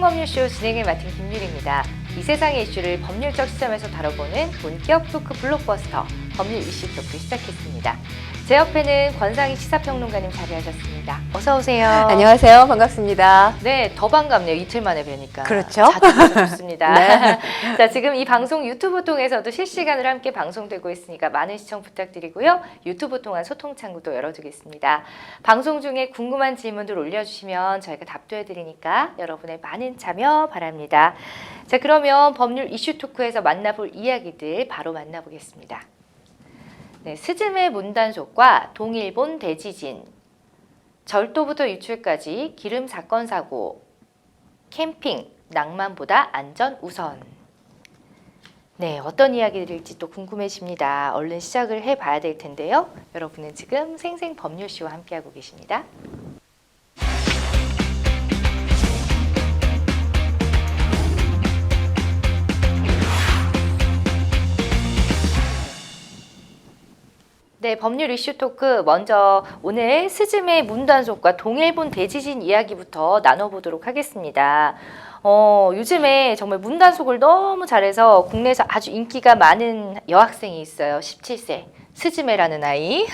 법률쇼 진행을 맡은 김유리입니다. 이 세상의 이슈를 법률적 시점에서 다뤄보는 본격 토크 블록버스터 법률 이슈 토크 시작했습니다. 제 옆에는 권상희 시사평론가님 자리하셨습니다. 어서 오세요. 안녕하세요. 반갑습니다. 네, 더 반갑네요. 이틀 만에 뵈니까. 그렇죠. 자주 뵈서 좋습니다. 네. 자, 지금 이 방송 유튜브 통해서도 실시간으로 함께 방송되고 있으니까 많은 시청 부탁드리고요. 유튜브 통한 소통 창구도 열어두겠습니다. 방송 중에 궁금한 질문들 올려주시면 저희가 답도해드리니까 여러분의 많은 참여 바랍니다. 자, 그러면 법률 이슈 토크에서 만나볼 이야기들 바로 만나보겠습니다. 네, 스즈메 문단속과 동일본 대지진, 절도부터 유출까지 기름 사건 사고, 캠핑, 낭만보다 안전 우선. 네, 어떤 이야기들일지 또 궁금해집니다. 얼른 시작을 해봐야 될 텐데요. 여러분은 지금 생생 법률쇼와 함께하고 계십니다. 네, 법률 이슈 토크 먼저 오늘 스즈메 문단속과 동일본 대지진 이야기부터 나눠보도록 하겠습니다. 요즘에 정말 문단속을 너무 잘해서 국내에서 아주 인기가 많은 여학생이 있어요. 17세. 스즈메라는 아이.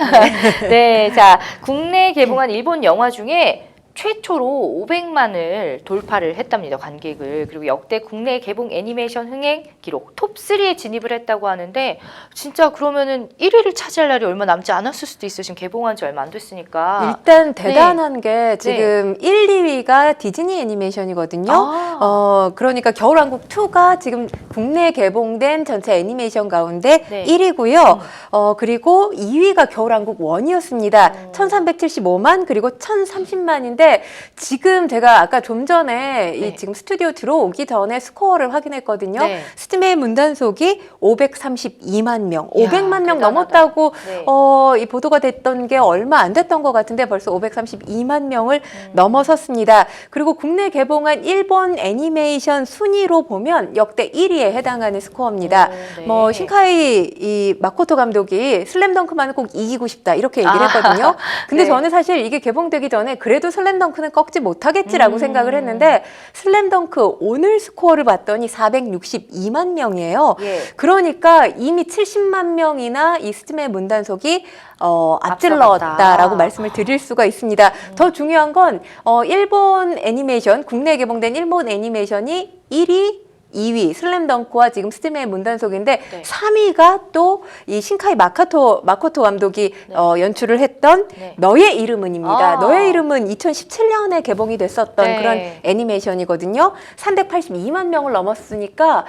네, 자, 국내 개봉한 일본 영화 중에 최초로 500만을 돌파를 했답니다. 관객을. 그리고 역대 국내 개봉 애니메이션 흥행 기록 톱3에 진입을 했다고 하는데 진짜 그러면은 1위를 차지할 날이 얼마 남지 않았을 수도 있어요. 지금 개봉한 지 얼마 안 됐으니까. 일단 대단한 게 지금 1, 2위가 디즈니 애니메이션이거든요. 그러니까 겨울왕국 2가 지금 국내에 개봉된 전체 애니메이션 가운데 1위고요. 그리고 2위가 겨울왕국 1이었습니다. 1375만 그리고 1030만인데 지금 제가 아까 좀 전에 이 지금 스튜디오 들어오기 전에 스코어를 확인했거든요. 스즈메 문단속이 532만 명, 500만 명 넘었다고 이 보도가 됐던 게 얼마 안 됐던 것 같은데 벌써 532만 명을 넘어섰습니다. 그리고 국내 개봉한 일본 애니메이션 순위로 보면 역대 1위에 해당하는 스코어입니다. 뭐 신카이 이 마코토 감독이 슬램덩크만은 꼭 이기고 싶다 이렇게 얘기를 했거든요. 근데 저는 사실 이게 개봉되기 전에 그래도 슬램덩크는 꺾지 못하겠지라고 생각을 했는데 슬램덩크 오늘 스코어를 봤더니 462만 명이에요. 그러니까 이미 70만 명이나 이 스즈메 문단속이 앞질렀다라고 말씀을 드릴 수가 있습니다. 더 중요한 건 일본 애니메이션, 국내에 개봉된 일본 애니메이션이 1위, 2위 슬램덩크와 지금 스즈메 문단속인데 3위가 또 이 신카이 마코토 감독이 연출을 했던 너의 이름은입니다. 너의 이름은 2017년에 개봉이 됐었던 그런 애니메이션이거든요. 382만 명을 넘었으니까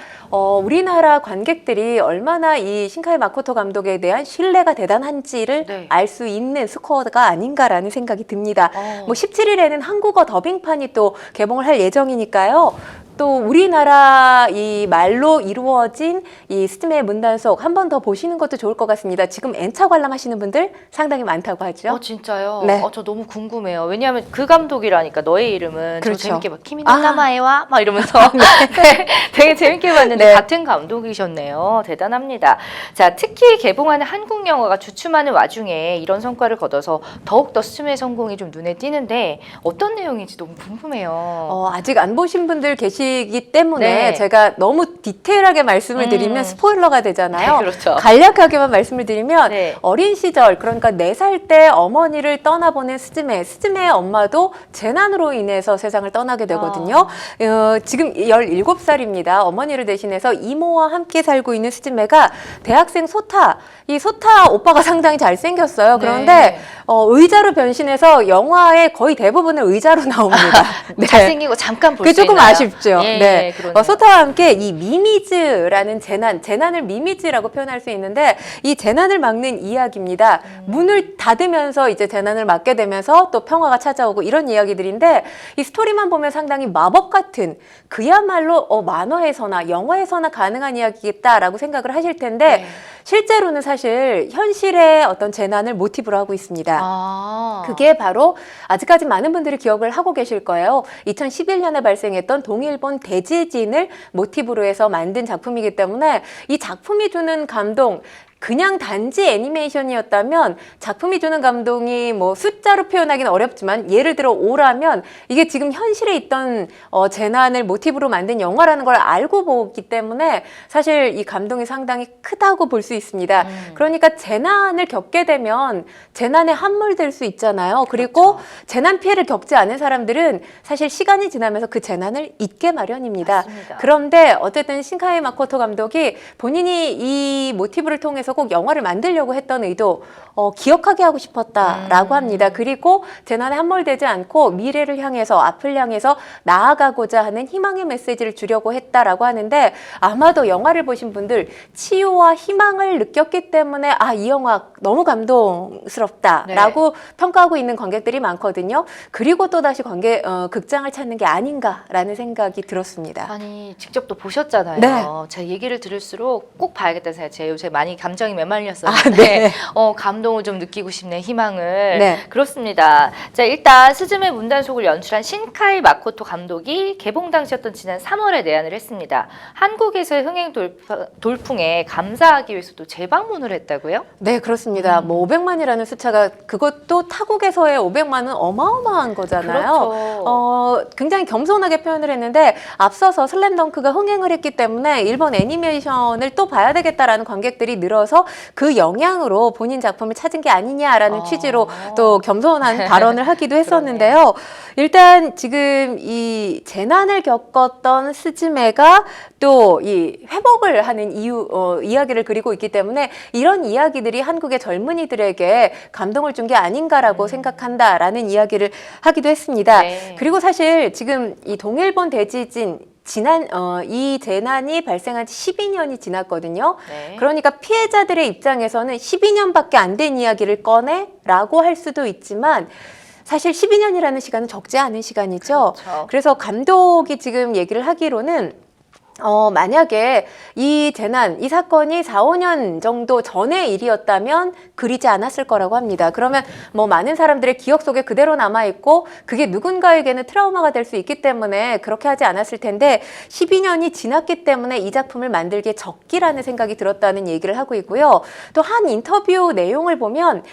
우리나라 관객들이 얼마나 이 신카이 마코토 감독에 대한 신뢰가 대단한지를 알 수 있는 스코어가 아닌가라는 생각이 듭니다. 뭐 17일에는 한국어 더빙판이 또 개봉을 할 예정이니까요. 또 우리나라 이 말로 이루어진 이 스즈메 문단속 한 번 더 보시는 것도 좋을 것 같습니다. 지금 N차 관람하시는 분들 상당히 많다고 하죠. 진짜요? 네. 저 너무 궁금해요. 왜냐하면 그 감독이라니까 너의 이름은 그렇죠. 저 재밌게 막 키미노 나마에와 막 이러면서 되게 재밌게 봤는데 같은 감독이셨네요. 대단합니다. 자, 특히 개봉하는 한국 영화가 주춤하는 와중에 이런 성과를 거둬서 더욱더 스즈메 성공이 좀 눈에 띄는데 어떤 내용인지 너무 궁금해요. 아직 안 보신 분들 계시기 때문에 제가 너무 디테일하게 말씀을 드리면 스포일러가 되잖아요. 그렇죠. 간략하게만 말씀을 드리면 어린 시절 그러니까 4살 때 어머니를 떠나보낸 스즈메의 엄마도 재난으로 인해서 세상을 떠나게 되거든요. 지금 17살입니다. 어머니를 대신해서 이모와 함께 살고 있는 스즈메가 대학생 소타, 이 소타 오빠가 상당히 잘생겼어요. 그런데 의자로 변신해서 영화의 거의 대부분은 의자로 나옵니다. 잘생기고 잠깐 볼 수 있나요? 조금 아쉽죠. 소타와 함께 이 미미즈라는 재난을 미미즈라고 표현할 수 있는데 이 재난을 막는 이야기입니다. 문을 닫으면서 이제 재난을 막게 되면서 또 평화가 찾아오고 이런 이야기들인데 이 스토리만 보면 상당히 마법 같은 그야말로 만화에서나 영화에서나 가능한 이야기겠다라고 생각을 하실 텐데 실제로는 사실 현실의 어떤 재난을 모티브로 하고 있습니다. 그게 바로 아직까지 많은 분들이 기억을 하고 계실 거예요. 2011년에 발생했던 동일본 대지진을 모티브로 해서 만든 작품이기 때문에 이 작품이 주는 감동, 그냥 단지 애니메이션이었다면 작품이 주는 감동이 뭐 숫자로 표현하기는 어렵지만 예를 들어 5라면 이게 지금 현실에 있던 재난을 모티브로 만든 영화라는 걸 알고 보기 때문에 사실 이 감동이 상당히 크다고 볼 수 있습니다. 그러니까 재난을 겪게 되면 재난에 함몰될 수 있잖아요. 그리고 그렇죠. 재난 피해를 겪지 않은 사람들은 사실 시간이 지나면서 그 재난을 잊게 마련입니다. 맞습니다. 그런데 어쨌든 신카이 마코토 감독이 본인이 이 모티브를 통해서 꼭 영화를 만들려고 했던 의도 기억하게 하고 싶었다라고 합니다. 그리고 재난에 함몰되지 않고 미래를 향해서 앞을 향해서 나아가고자 하는 희망의 메시지를 주려고 했다라고 하는데 아마도 영화를 보신 분들 치유와 희망을 느꼈기 때문에 이 영화 너무 감동스럽다라고 평가하고 있는 관객들이 많거든요. 그리고 또다시 극장을 찾는 게 아닌가라는 생각이 들었습니다. 아니 직접 또 보셨잖아요. 네. 제가 얘기를 들을수록 꼭 봐야겠다는 생각이 제가 요새 많이 감정이 메말렸었는데 감동을 좀 느끼고 싶네, 희망을. 네. 그렇습니다. 자, 일단 스즈메 문단속을 연출한 신카이 마코토 감독이 개봉 당시였던 지난 3월에 내한을 했습니다. 한국에서의 흥행 돌풍에 감사하기 위해서도 재방문을 했다고요? 네, 그렇습니다. 뭐 500만이라는 숫자가 그것도 타국에서의 500만은 어마어마한 거잖아요. 그렇죠. 굉장히 겸손하게 표현을 했는데 앞서서 슬램덩크가 흥행을 했기 때문에 일본 애니메이션을 또 봐야 되겠다라는 관객들이 늘어서 그 영향으로 본인 작품을 찾은 게 아니냐라는 취지로 또 겸손한 발언을 하기도 했었는데요. 일단 지금 이 재난을 겪었던 스즈메가 또 이 회복을 하는 이야기를 그리고 있기 때문에 이런 이야기들이 한국의 젊은이들에게 감동을 준 게 아닌가라고 생각한다라는 이야기를 하기도 했습니다. 네. 그리고 사실 지금 이 동일본 대지진 이 재난이 발생한 지 12년이 지났거든요. 네. 그러니까 피해자들의 입장에서는 12년밖에 안 된 이야기를 꺼내라고 할 수도 있지만 사실 12년이라는 시간은 적지 않은 시간이죠. 그렇죠. 그래서 감독이 지금 얘기를 하기로는 만약에 이 재난, 이 사건이 4, 5년 정도 전의 일이었다면 그리지 않았을 거라고 합니다. 그러면 뭐 많은 사람들의 기억 속에 그대로 남아있고 그게 누군가에게는 트라우마가 될 수 있기 때문에 그렇게 하지 않았을 텐데 12년이 지났기 때문에 이 작품을 만들기에 적기라는 생각이 들었다는 얘기를 하고 있고요. 또 한 인터뷰 내용을 보면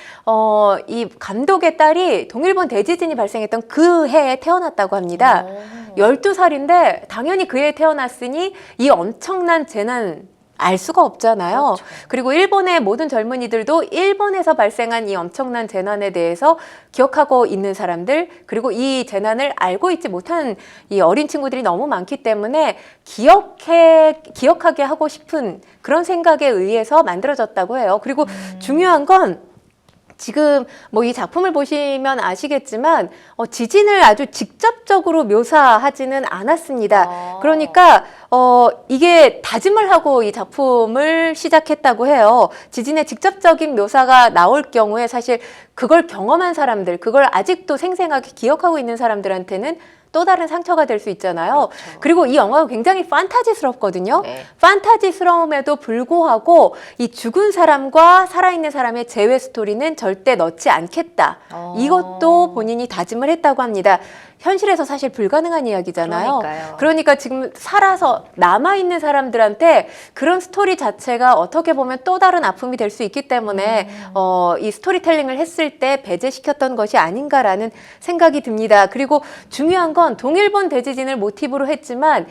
이 감독의 딸이 동일본 대지진이 발생했던 그 해에 태어났다고 합니다. 12살인데 당연히 그 해에 태어났으니 이 엄청난 재난 알 수가 없잖아요. 그렇죠. 그리고 일본의 모든 젊은이들도 일본에서 발생한 이 엄청난 재난에 대해서 기억하고 있는 사람들, 그리고 이 재난을 알고 있지 못한 이 어린 친구들이 너무 많기 때문에 기억하게 하고 싶은 그런 생각에 의해서 만들어졌다고 해요. 그리고 중요한 건 지금 뭐 이 작품을 보시면 아시겠지만 지진을 아주 직접적으로 묘사하지는 않았습니다. 그러니까 이게 다짐을 하고 이 작품을 시작했다고 해요. 지진의 직접적인 묘사가 나올 경우에 사실 그걸 경험한 사람들, 그걸 아직도 생생하게 기억하고 있는 사람들한테는 또 다른 상처가 될 수 있잖아요. 그렇죠. 그리고 이 영화가 굉장히 판타지스럽거든요. 네. 판타지스러움에도 불구하고 이 죽은 사람과 살아있는 사람의 재회 스토리는 절대 넣지 않겠다. 이것도 본인이 다짐을 했다고 합니다. 현실에서 사실 불가능한 이야기잖아요. 그러니까요. 그러니까 지금 살아서 남아있는 사람들한테 그런 스토리 자체가 어떻게 보면 또 다른 아픔이 될 수 있기 때문에 이 스토리텔링을 했을 때 배제시켰던 것이 아닌가라는 생각이 듭니다. 그리고 중요한 건 동일본 대지진을 모티브로 했지만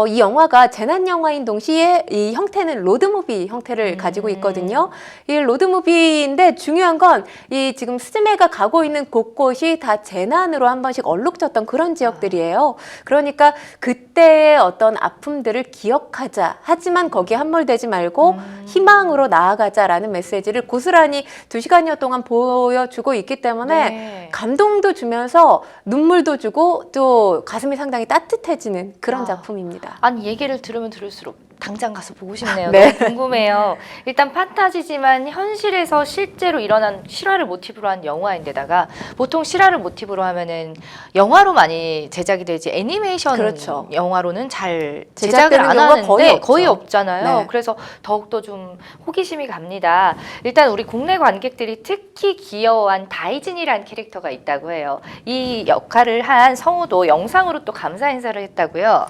이 영화가 재난영화인 동시에 이 형태는 로드무비 형태를 가지고 있거든요. 이 로드무비인데 중요한 건 이 지금 스즈메가 가고 있는 곳곳이 다 재난으로 한 번씩 얼룩졌던 그런 지역들이에요. 그러니까 그때의 어떤 아픔들을 기억하자. 하지만 거기에 함몰되지 말고 희망으로 나아가자라는 메시지를 고스란히 2시간여 동안 보여주고 있기 때문에 감동도 주면서 눈물도 주고 또 가슴이 상당히 따뜻해지는 그런 작품입니다. 아니 얘기를 들으면 들을수록 당장 가서 보고 싶네요. 네. 너무 궁금해요. 일단 판타지지만 현실에서 실제로 일어난 실화를 모티브로 한 영화인데다가 보통 실화를 모티브로 하면은 영화로 많이 제작이 되지 애니메이션 그렇죠. 영화로는 잘 제작되는 제작을 안 경우가 하는데 거의 없죠. 없잖아요. 네. 그래서 더욱더 좀 호기심이 갑니다. 일단 우리 국내 관객들이 특히 귀여워한 다이진이라는 캐릭터가 있다고 해요. 이 역할을 한 성우도 영상으로 또 감사 인사를 했다고요.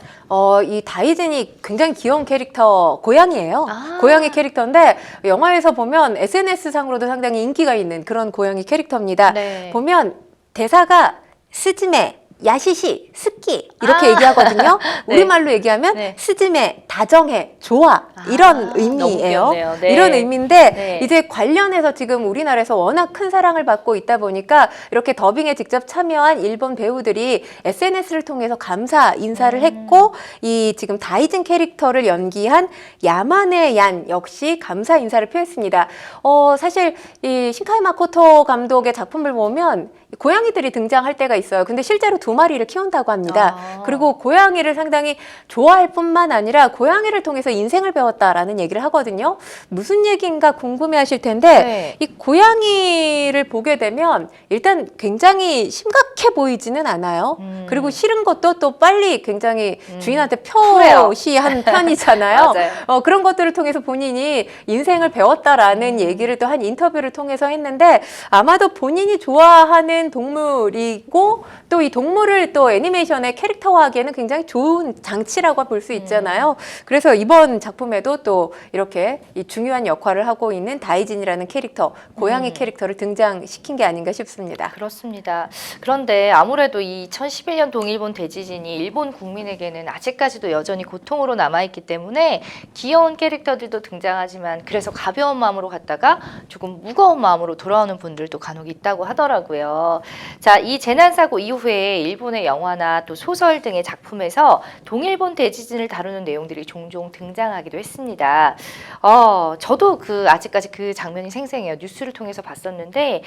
이 다이진이 굉장히 귀여운 캐릭터 캐릭터 고양이에요. 아. 고양이 캐릭터인데 영화에서 보면 SNS 상으로도 상당히 인기가 있는 그런 고양이 캐릭터입니다. 네. 보면 대사가 스즈메, 야시시, 스키 이렇게 얘기하거든요. 네. 우리말로 얘기하면 네. 스즈메, 다정해, 좋아 이런 의미예요. 너무 귀엽네요. 네. 이런 의미인데 네. 이제 관련해서 지금 우리나라에서 워낙 큰 사랑을 받고 있다 보니까 이렇게 더빙에 직접 참여한 일본 배우들이 SNS를 통해서 감사 인사를 했고 이 지금 다이진 캐릭터를 연기한 야마네 얀 역시 감사 인사를 표했습니다. 사실 이 신카이 마코토 감독의 작품을 보면 고양이들이 등장할 때가 있어요. 근데 실제로 2마리를 키운다고 합니다. 그리고 고양이를 상당히 좋아할 뿐만 아니라 고양이를 통해서 인생을 배웠다라는 얘기를 하거든요. 무슨 얘기인가 궁금해하실 텐데 네. 이 고양이를 보게 되면 일단 굉장히 심각해 보이지는 않아요. 그리고 싫은 것도 또 빨리 굉장히 주인한테 표시한 편이잖아요. 맞아요. 그런 것들을 통해서 본인이 인생을 배웠다라는 얘기를 또 한 인터뷰를 통해서 했는데 아마도 본인이 좋아하는 동물이고 또 이 동물을 또 애니메이션의 캐릭터화하기에는 굉장히 좋은 장치라고 볼 수 있잖아요. 그래서 이번 작품에도 또 이렇게 이 중요한 역할을 하고 있는 다이진이라는 캐릭터, 고양이 캐릭터를 등장시킨 게 아닌가 싶습니다. 그렇습니다. 그런데 아무래도 이 2011년 동일본 대지진이 일본 국민에게는 아직까지도 여전히 고통으로 남아있기 때문에 귀여운 캐릭터들도 등장하지만 그래서 가벼운 마음으로 갔다가 조금 무거운 마음으로 돌아오는 분들도 간혹 있다고 하더라고요. 자, 이 재난사고 이후에 일본의 영화나 또 소설 등의 작품에서 동일본 대지진을 다루는 내용들이 종종 등장하기도 했습니다. 저도 아직까지 그 장면이 생생해요. 뉴스를 통해서 봤었는데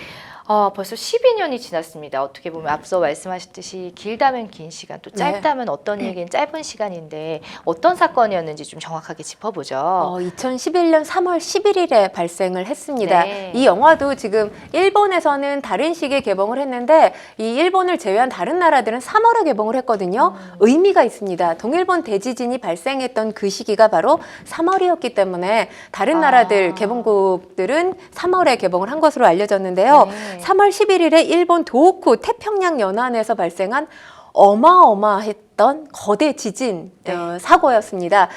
벌써 12년이 지났습니다. 어떻게 보면 앞서 말씀하셨듯이 길다면 긴 시간, 또 짧다면 어떤 일기는 짧은 시간인데 어떤 사건이었는지 좀 정확하게 짚어보죠. 2011년 3월 11일에 발생을 했습니다. 네. 이 영화도 지금 일본에서는 다른 시기에 개봉을 했는데 이 일본을 제외한 다른 나라들은 3월에 개봉을 했거든요. 의미가 있습니다. 동일본 대지진이 발생했던 그 시기가 바로 3월이었기 때문에 다른 나라들 개봉국들은 3월에 개봉을 한 것으로 알려졌는데요. 네. 3월 11일에 일본 도호쿠 태평양 연안에서 발생한 어마어마했던 거대 지진 사고였습니다.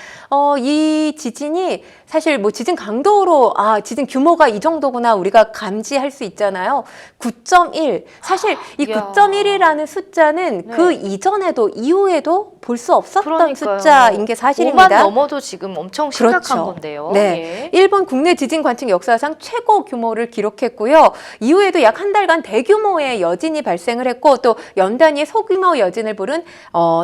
이 지진이 사실 뭐 지진 강도로 지진 규모가 이 정도구나 우리가 감지할 수 있잖아요. 9.1. 사실 이 이야. 9.1이라는 숫자는 네. 그 이전에도 이후에도 볼 수 없었던 그러니까요. 숫자인 게 5만 사실입니다. 넘어도 지금 엄청 심각한 그렇죠. 건데요. 네. 예. 일본 국내 지진 관측 역사상 최고 규모를 기록했고요. 이후에도 약 한 달간 대규모의 여진이 발생을 했고 또 연단위의 소규모 여진을 부른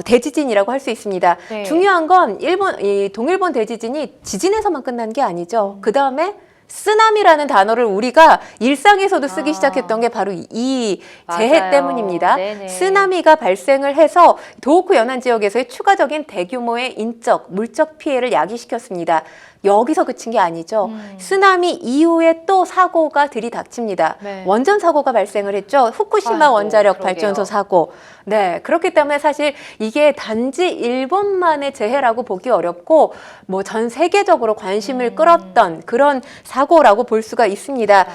대지진이라고 할 수 있습니다. 네. 중요한 건 이 동일본 대지진이 지진에서만 끝난 게 아니죠. 그 다음에 쓰나미라는 단어를 우리가 일상에서도 쓰기 시작했던 게 바로 이 재해 맞아요. 때문입니다. 네네. 쓰나미가 발생을 해서 도호쿠 연안 지역에서의 추가적인 대규모의 인적, 물적 피해를 야기시켰습니다. 여기서 그친 게 아니죠. 쓰나미 이후에 또 사고가 들이닥칩니다. 네. 원전 사고가 발생을 했죠. 후쿠시마 아이고, 원자력 그러게요. 발전소 사고. 네, 그렇기 때문에 사실 이게 단지 일본만의 재해라고 보기 어렵고 뭐 전 세계적으로 관심을 끌었던 그런 사고라고 볼 수가 있습니다.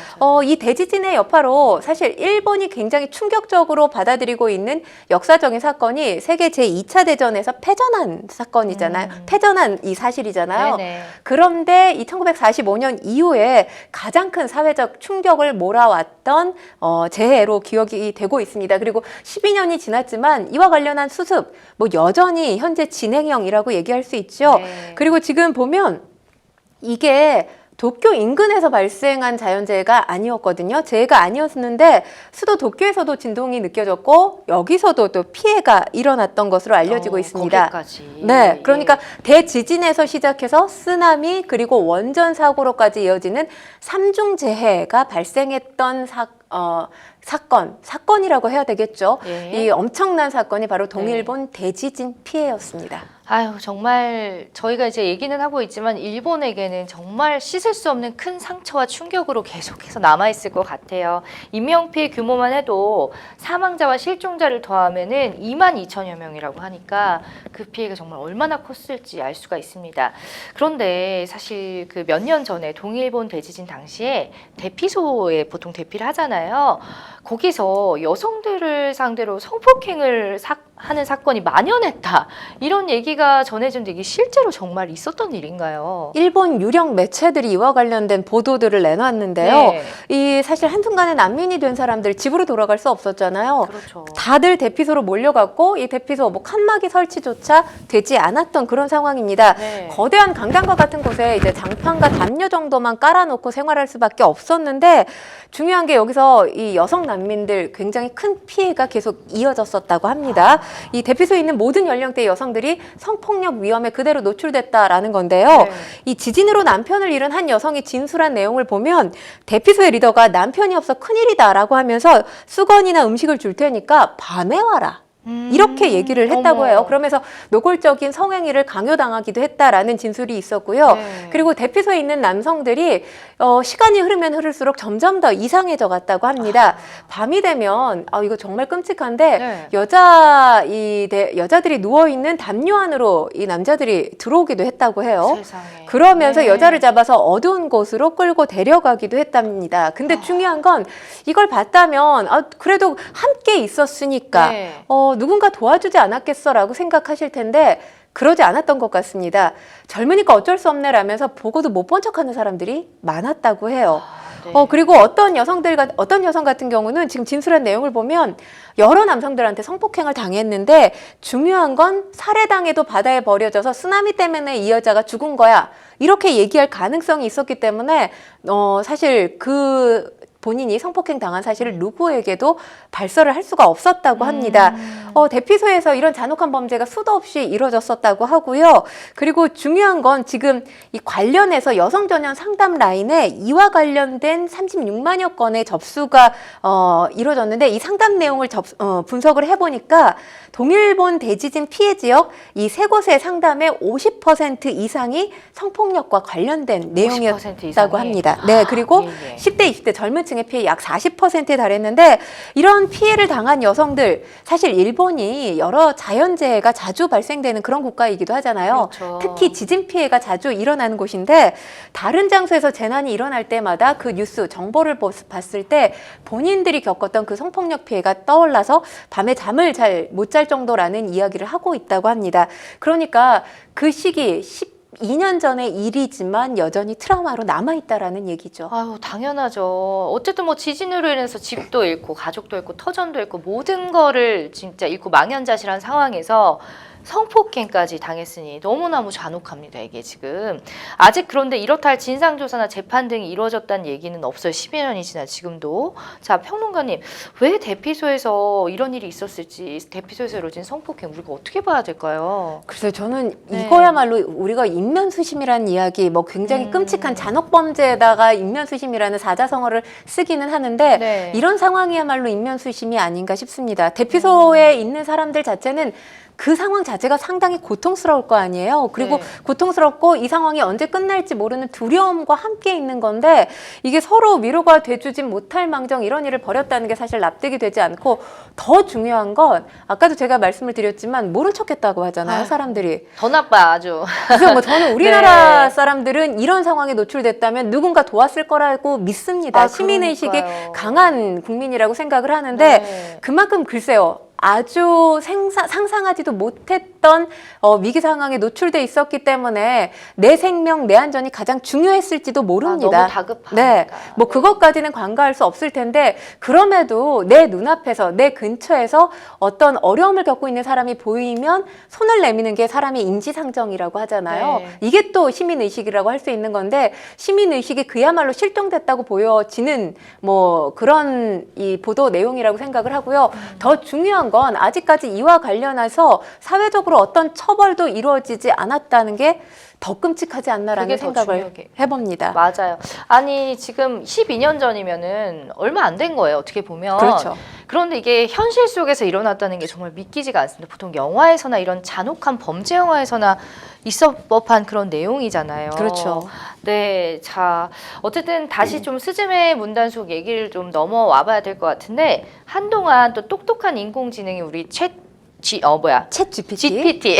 이 대지진의 여파로 사실 일본이 굉장히 충격적으로 받아들이고 있는 역사적인 사건이 세계 제2차 대전에서 패전한 사건이잖아요. 패전한 이 사실이잖아요. 네네. 그런데 이 1945년 이후에 가장 큰 사회적 충격을 몰아왔던 재해로 기억이 되고 있습니다. 그리고 12년이 지났지만 이와 관련한 수습 뭐 여전히 현재 진행형이라고 얘기할 수 있죠. 네. 그리고 지금 보면 이게 도쿄 인근에서 발생한 자연재해가 아니었거든요. 재해가 아니었는데 수도 도쿄에서도 진동이 느껴졌고 여기서도 또 피해가 일어났던 것으로 알려지고 있습니다. 거기까지. 네, 그러니까 대지진에서 시작해서 쓰나미 그리고 원전 사고로까지 이어지는 삼중 재해가 발생했던 사건이라고 해야 되겠죠. 예. 이 엄청난 사건이 바로 동일본 대지진 피해였습니다. 아유, 정말 저희가 이제 얘기는 하고 있지만 일본에게는 정말 씻을 수 없는 큰 상처와 충격으로 계속해서 남아있을 것 같아요. 인명피해 규모만 해도 사망자와 실종자를 더하면은 22,000여 명이라고 하니까 그 피해가 정말 얼마나 컸을지 알 수가 있습니다. 그런데 사실 그 몇 년 전에 동일본 대지진 당시에 대피소에 보통 대피를 하잖아요. 거기서 여성들을 상대로 성폭행을 하는 사건이 만연했다. 이런 얘기가 전해졌는데 이게 실제로 정말 있었던 일인가요? 일본 유력 매체들이 이와 관련된 보도들을 내놨는데요. 네. 이 사실 한순간에 난민이 된 사람들 집으로 돌아갈 수 없었잖아요. 그렇죠. 다들 대피소로 몰려갔고 이 대피소 뭐 칸막이 설치조차 되지 않았던 그런 상황입니다. 네. 거대한 강당과 같은 곳에 이제 장판과 담요 정도만 깔아놓고 생활할 수밖에 없었는데 중요한 게 여기서 이 여성 난민들 굉장히 큰 피해가 계속 이어졌었다고 합니다. 이 대피소에 있는 모든 연령대의 여성들이 성폭력 위험에 그대로 노출됐다라는 건데요. 네. 이 지진으로 남편을 잃은 한 여성이 진술한 내용을 보면 대피소의 리더가 남편이 없어 큰일이다라고 하면서 수건이나 음식을 줄 테니까 밤에 와라. 이렇게 얘기를 했다고 어머. 해요. 그러면서 노골적인 성행위를 강요당하기도 했다라는 진술이 있었고요. 네. 그리고 대피소에 있는 남성들이 시간이 흐르면 흐를수록 점점 더 이상해져 갔다고 합니다. 밤이 되면 이거 정말 끔찍한데 네. 여자들이 누워 있는 담요 안으로 이 남자들이 들어오기도 했다고 해요. 세상에. 그러면서 네. 여자를 잡아서 어두운 곳으로 끌고 데려가기도 했답니다. 근데 중요한 건 이걸 봤다면 그래도 함께 있었으니까 네. 누군가 도와주지 않았겠어라고 생각하실 텐데 그러지 않았던 것 같습니다. 젊으니까 어쩔 수 없네라면서 보고도 못 본 척하는 사람들이 많았다고 해요. 네. 그리고 어떤 여성 같은 경우는 지금 진술한 내용을 보면 여러 남성들한테 성폭행을 당했는데 중요한 건 살해당해도 바다에 버려져서 쓰나미 때문에 이 여자가 죽은 거야. 이렇게 얘기할 가능성이 있었기 때문에 사실 본인이 성폭행 당한 사실을 누구에게도 발설을 할 수가 없었다고 합니다. 대피소에서 이런 잔혹한 범죄가 수도 없이 이루어졌었다고 하고요. 그리고 중요한 건 지금 이 관련해서 여성 전용 상담 라인에 이와 관련된 36만여 건의 접수가 이루어졌는데 이 상담 내용을 분석을 해보니까 동일본 대지진 피해 지역 이 세 곳의 상담의 50% 이상이 성폭력과 관련된 내용이었다고 합니다. 네, 그리고 예. 10대, 20대 젊은 층의 피해 약 40%에 달했는데 이런 피해를 당한 여성들 사실 일본이 여러 자연재해가 자주 발생되는 그런 국가이기도 하잖아요. 그렇죠. 특히 지진 피해가 자주 일어나는 곳인데 다른 장소에서 재난이 일어날 때마다 그 뉴스 정보를 봤을 때 본인들이 겪었던 그 성폭력 피해가 떠올라서 밤에 잠을 잘 못 잘 정도라는 이야기를 하고 있다고 합니다. 그러니까 그 시기 12년 전의 일이지만 여전히 트라우마로 남아있다라는 얘기죠. 아유, 당연하죠. 어쨌든 뭐 지진으로 인해서 집도 잃고 가족도 잃고 터전도 잃고 모든 거를 진짜 잃고 망연자실한 상황에서 성폭행까지 당했으니 너무너무 잔혹합니다. 이게 지금 아직 그런데 이렇다 할 진상조사나 재판 등이 이루어졌다는 얘기는 없어요. 10여 년이 지나 지금도. 자, 평론가님, 왜 대피소에서 이런 일이 있었을지, 대피소에서 이루어진 성폭행 우리가 어떻게 봐야 될까요? 글쎄요, 저는 네. 이거야말로 우리가 인면수심이라는 이야기, 뭐 굉장히 끔찍한 잔혹범죄에다가 인면수심이라는 사자성어를 쓰기는 하는데 네. 이런 상황이야말로 인면수심이 아닌가 싶습니다. 대피소에 있는 사람들 자체는 그 상황 자체가 상당히 고통스러울 거 아니에요. 그리고 네. 고통스럽고 이 상황이 언제 끝날지 모르는 두려움과 함께 있는 건데 이게 서로 위로가 돼주지 못할 망정 이런 일을 벌였다는 게 사실 납득이 되지 않고 더 중요한 건 아까도 제가 말씀을 드렸지만 모른 척했다고 하잖아요. 사람들이. 더 나빠 아주. 그래서 뭐 저는 우리나라 네. 사람들은 이런 상황에 노출됐다면 누군가 도왔을 거라고 믿습니다. 시민의식이 그러니까요. 강한 국민이라고 생각을 하는데 네. 그만큼 글쎄요. 아주 상상하지도 못했던 위기 상황에 노출돼 있었기 때문에 내 생명, 내 안전이 가장 중요했을지도 모릅니다. 너무 다급하니까. 네, 뭐 그것까지는 간과할 수 없을 텐데 그럼에도 내 눈앞에서, 내 근처에서 어떤 어려움을 겪고 있는 사람이 보이면 손을 내미는 게 사람의 인지상정이라고 하잖아요. 네. 이게 또 시민의식이라고 할 수 있는 건데 시민의식이 그야말로 실종됐다고 보여지는 뭐 그런 이 보도 내용이라고 생각을 하고요. 더 중요한 건 아직까지 이와 관련해서 사회적으로 어떤 처벌도 이루어지지 않았다는 게 더 끔찍하지 않나라는 그게 더 생각을 중요하게. 해봅니다. 맞아요. 아니 지금 12년 전이면은 얼마 안 된 거예요. 어떻게 보면. 그렇죠. 그런데 이게 현실 속에서 일어났다는 게 정말 믿기지가 않습니다. 보통 영화에서나 이런 잔혹한 범죄 영화에서나 있어 법한 그런 내용이잖아요. 그렇죠. 네, 자 어쨌든 다시 좀 스즈메 문단속 얘기를 좀 넘어와 봐야 될 것 같은데 한동안 또 똑똑한 인공지능이 우리 챗 GPT. GPT.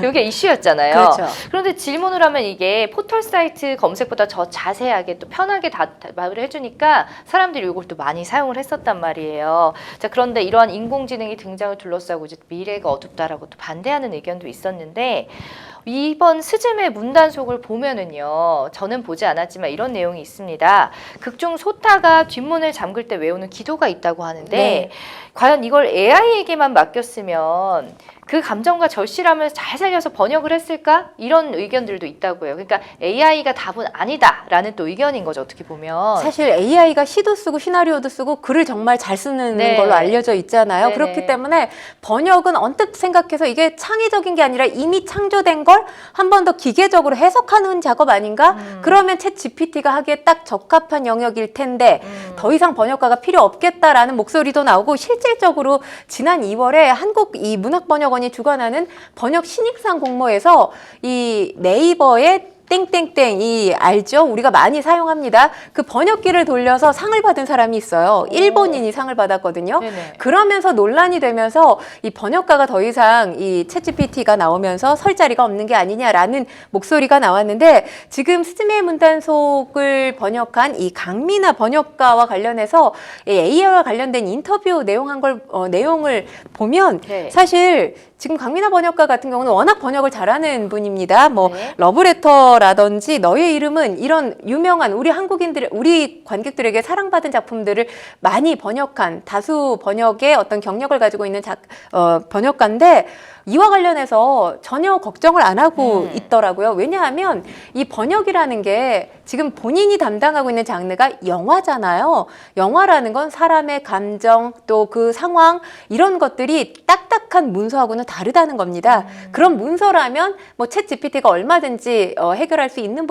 이게 이슈였잖아요. 그렇죠. 그런데 질문을 하면 이게 포털 사이트 검색보다 더 자세하게 또 편하게 답을 해주니까 사람들이 이걸 또 많이 사용을 했었단 말이에요. 자, 그런데 이러한 인공지능이 등장을 둘러싸고 이제 미래가 어둡다라고 또 반대하는 의견도 있었는데 이번 스즈메 문단속을 보면은요, 저는 보지 않았지만 이런 내용이 있습니다. 극중 소타가 뒷문을 잠글 때 외우는 기도가 있다고 하는데 네. 과연 이걸 AI에게만 맡겼으면 그 감정과 절실함을 잘 살려서 번역을 했을까? 이런 의견들도 있다고 해요. 그러니까 AI가 답은 아니다라는 또 의견인 거죠, 어떻게 보면. 사실 AI가 시도 쓰고 시나리오도 쓰고 글을 정말 잘 쓰는 네. 걸로 알려져 있잖아요. 네네. 그렇기 때문에 번역은 언뜻 생각해서 이게 창의적인 게 아니라 이미 창조된 걸 한 번 더 기계적으로 해석하는 작업 아닌가? 그러면 챗 GPT가 하기에 딱 적합한 영역일 텐데 더 이상 번역가가 필요 없겠다라는 목소리도 나오고 실질적으로 지난 2월에 한국 이 문학번역원이 주관하는 번역 신입상 공모에서 이 네이버의 땡땡땡이 알죠? 우리가 많이 사용합니다. 그 번역기를 돌려서 상을 받은 사람이 있어요. 일본인이 상을 받았거든요. 네네. 그러면서 논란이 되면서 이 번역가가 더 이상 이 챗GPT가 나오면서 설 자리가 없는 게 아니냐라는 목소리가 나왔는데 지금 스즈메 문단속을 번역한 이 강미나 번역가와 관련해서 AI와 관련된 인터뷰 내용을 보면 네. 사실 지금 강미나 번역가 같은 경우는 워낙 번역을 잘하는 분입니다. 뭐 네. 러브레터라든지 너의 이름은 이런 유명한 우리 관객들에게 사랑받은 작품들을 많이 번역한 다수 번역의 어떤 경력을 가지고 있는 번역가인데 이와 관련해서 전혀 걱정을 안 하고 있더라고요. 왜냐하면 이 번역이라는 게 지금 본인이 담당하고 있는 장르가 영화잖아요. 영화라는 건 사람의 감정 또 그 상황 이런 것들이 딱딱한 문서하고는 다르다는 겁니다. 그런 문서라면 뭐 챗 GPT가 얼마든지 해결할 수 있는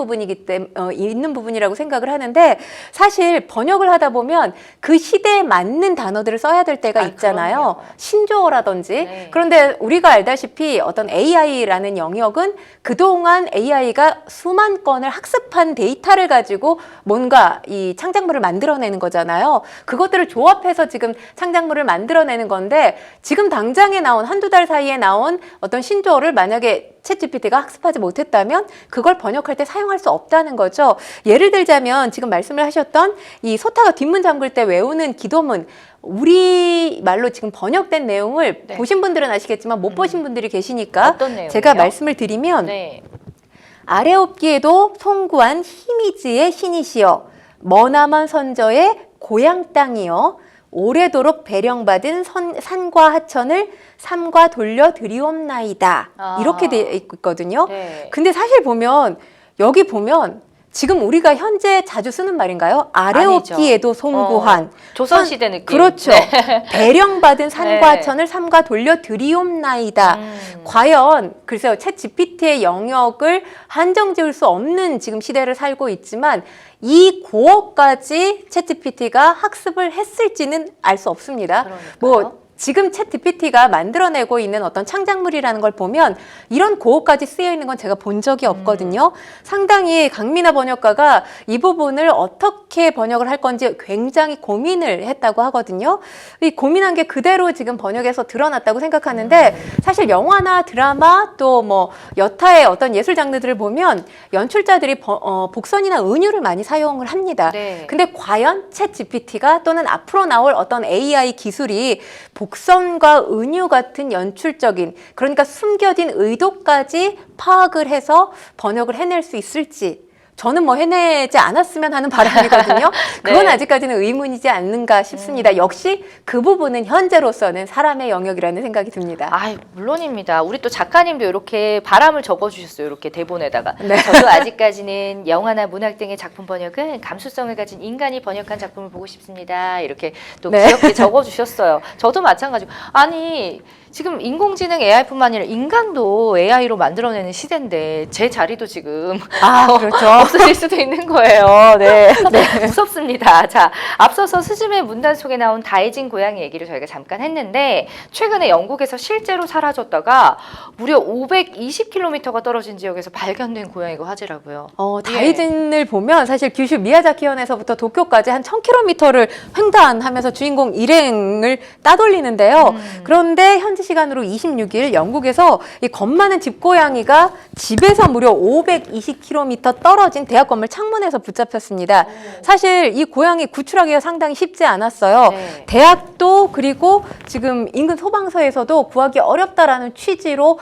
있는 부분이라고 생각을 하는데 사실 번역을 하다 보면 그 시대에 맞는 단어들을 써야 될 때가 있잖아요. 그럼요. 신조어라든지. 네. 그런데 우리가 알다시피 어떤 AI라는 영역은 그동안 AI가 수만 건을 학습한 데이터를 가지고 뭔가 이 창작물을 만들어내는 거잖아요. 그것들을 조합해서 지금 창작물을 만들어내는 건데 지금 당장에 나온 한두 달 사이에 나온 어떤 신조어를 만약에 챗GPT가 학습하지 못했다면 그걸 번역할 때 사용할 수 없다는 거죠. 예를 들자면 지금 말씀을 하셨던 이 소타가 뒷문 잠글 때 외우는 기도문 우리 말로 지금 번역된 내용을 네. 보신 분들은 아시겠지만 못 보신 분들이 계시니까 어떤 내용이에요? 제가 말씀을 드리면 네. 아래 없기에도 송구한 희미지의 신이시여 머나먼 선저의 고향 땅이여 오래도록 배령받은 산과 하천을 삼과 돌려 드리옵나이다. 아. 이렇게 돼 있거든요. 네. 근데 사실 보면 여기 보면 지금 우리가 현재 자주 쓰는 말인가요? 아래 아니죠. 없기에도 송구한 조선시대 느낌. 그렇죠. 네. 배령받은 산과 네. 하천을 삼가 돌려 드리옵나이다. 과연 글쎄요. 챗 GPT의 영역을 한정 지을 수 없는 지금 시대를 살고 있지만 이 고어까지 챗 GPT가 학습을 했을지는 알 수 없습니다. 그러니까요. 뭐 지금 챗 GPT가 만들어내고 있는 어떤 창작물이라는 걸 보면 이런 고어까지 쓰여 있는 건 제가 본 적이 없거든요. 상당히 강미나 번역가가 이 부분을 어떻게 번역을 할 건지 굉장히 고민을 했다고 하거든요. 이 고민한 게 그대로 지금 번역에서 드러났다고 생각하는데 사실 영화나 드라마 또 뭐 여타의 어떤 예술 장르들을 보면 연출자들이 복선이나 은유를 많이 사용을 합니다. 네. 근데 과연 챗 GPT가 또는 앞으로 나올 어떤 AI 기술이 복선과 은유 같은 연출적인 그러니까 숨겨진 의도까지 파악을 해서 번역을 해낼 수 있을지 저는 뭐 해내지 않았으면 하는 바람이거든요. 그건 네. 아직까지는 의문이지 않는가 싶습니다. 역시 그 부분은 현재로서는 사람의 영역이라는 생각이 듭니다. 아, 물론입니다. 우리 또 작가님도 이렇게 바람을 적어주셨어요. 이렇게 대본에다가. 네. 저도 아직까지는 영화나 문학 등의 작품 번역은 감수성을 가진 인간이 번역한 작품을 보고 싶습니다. 이렇게 또 네. 귀엽게 적어주셨어요. 저도 마찬가지고. 아니 지금 인공지능 AI뿐만 아니라 인간도 AI로 만들어내는 시대인데 제 자리도 지금 그렇죠. 없어질 수도 있는 거예요. 네. 무섭습니다. 자, 앞서서 스즈메 문단 속에 나온 다이진 고양이 얘기를 저희가 잠깐 했는데 최근에 영국에서 실제로 사라졌다가 무려 520km가 떨어진 지역에서 발견된 고양이가 화제라고요. 다이진을 보면 사실 규슈 미야자키현에서부터 도쿄까지 한 1000km를 횡단하면서 주인공 일행을 따돌리는데요. 그런데 현지 시간으로 26일 영국에서 이 겁 많은 집고양이가 집에서 무려 520km 떨어진 대학 건물 창문에서 붙잡혔습니다. 사실 이 고양이 구출하기가 상당히 쉽지 않았어요. 네. 대학도 그리고 지금 인근 소방서에서도 구하기 어렵다라는 취지로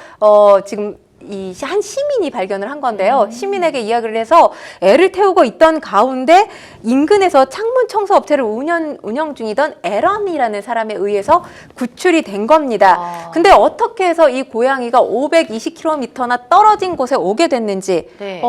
지금 이 한 시민이 발견을 한 건데요. 시민에게 이야기를 해서 애를 태우고 있던 가운데 인근에서 창문 청소 업체를 운영 중이던 에런이라는 사람에 의해서 구출이 된 겁니다. 근데 어떻게 해서 이 고양이가 520km나 떨어진 곳에 오게 됐는지 네.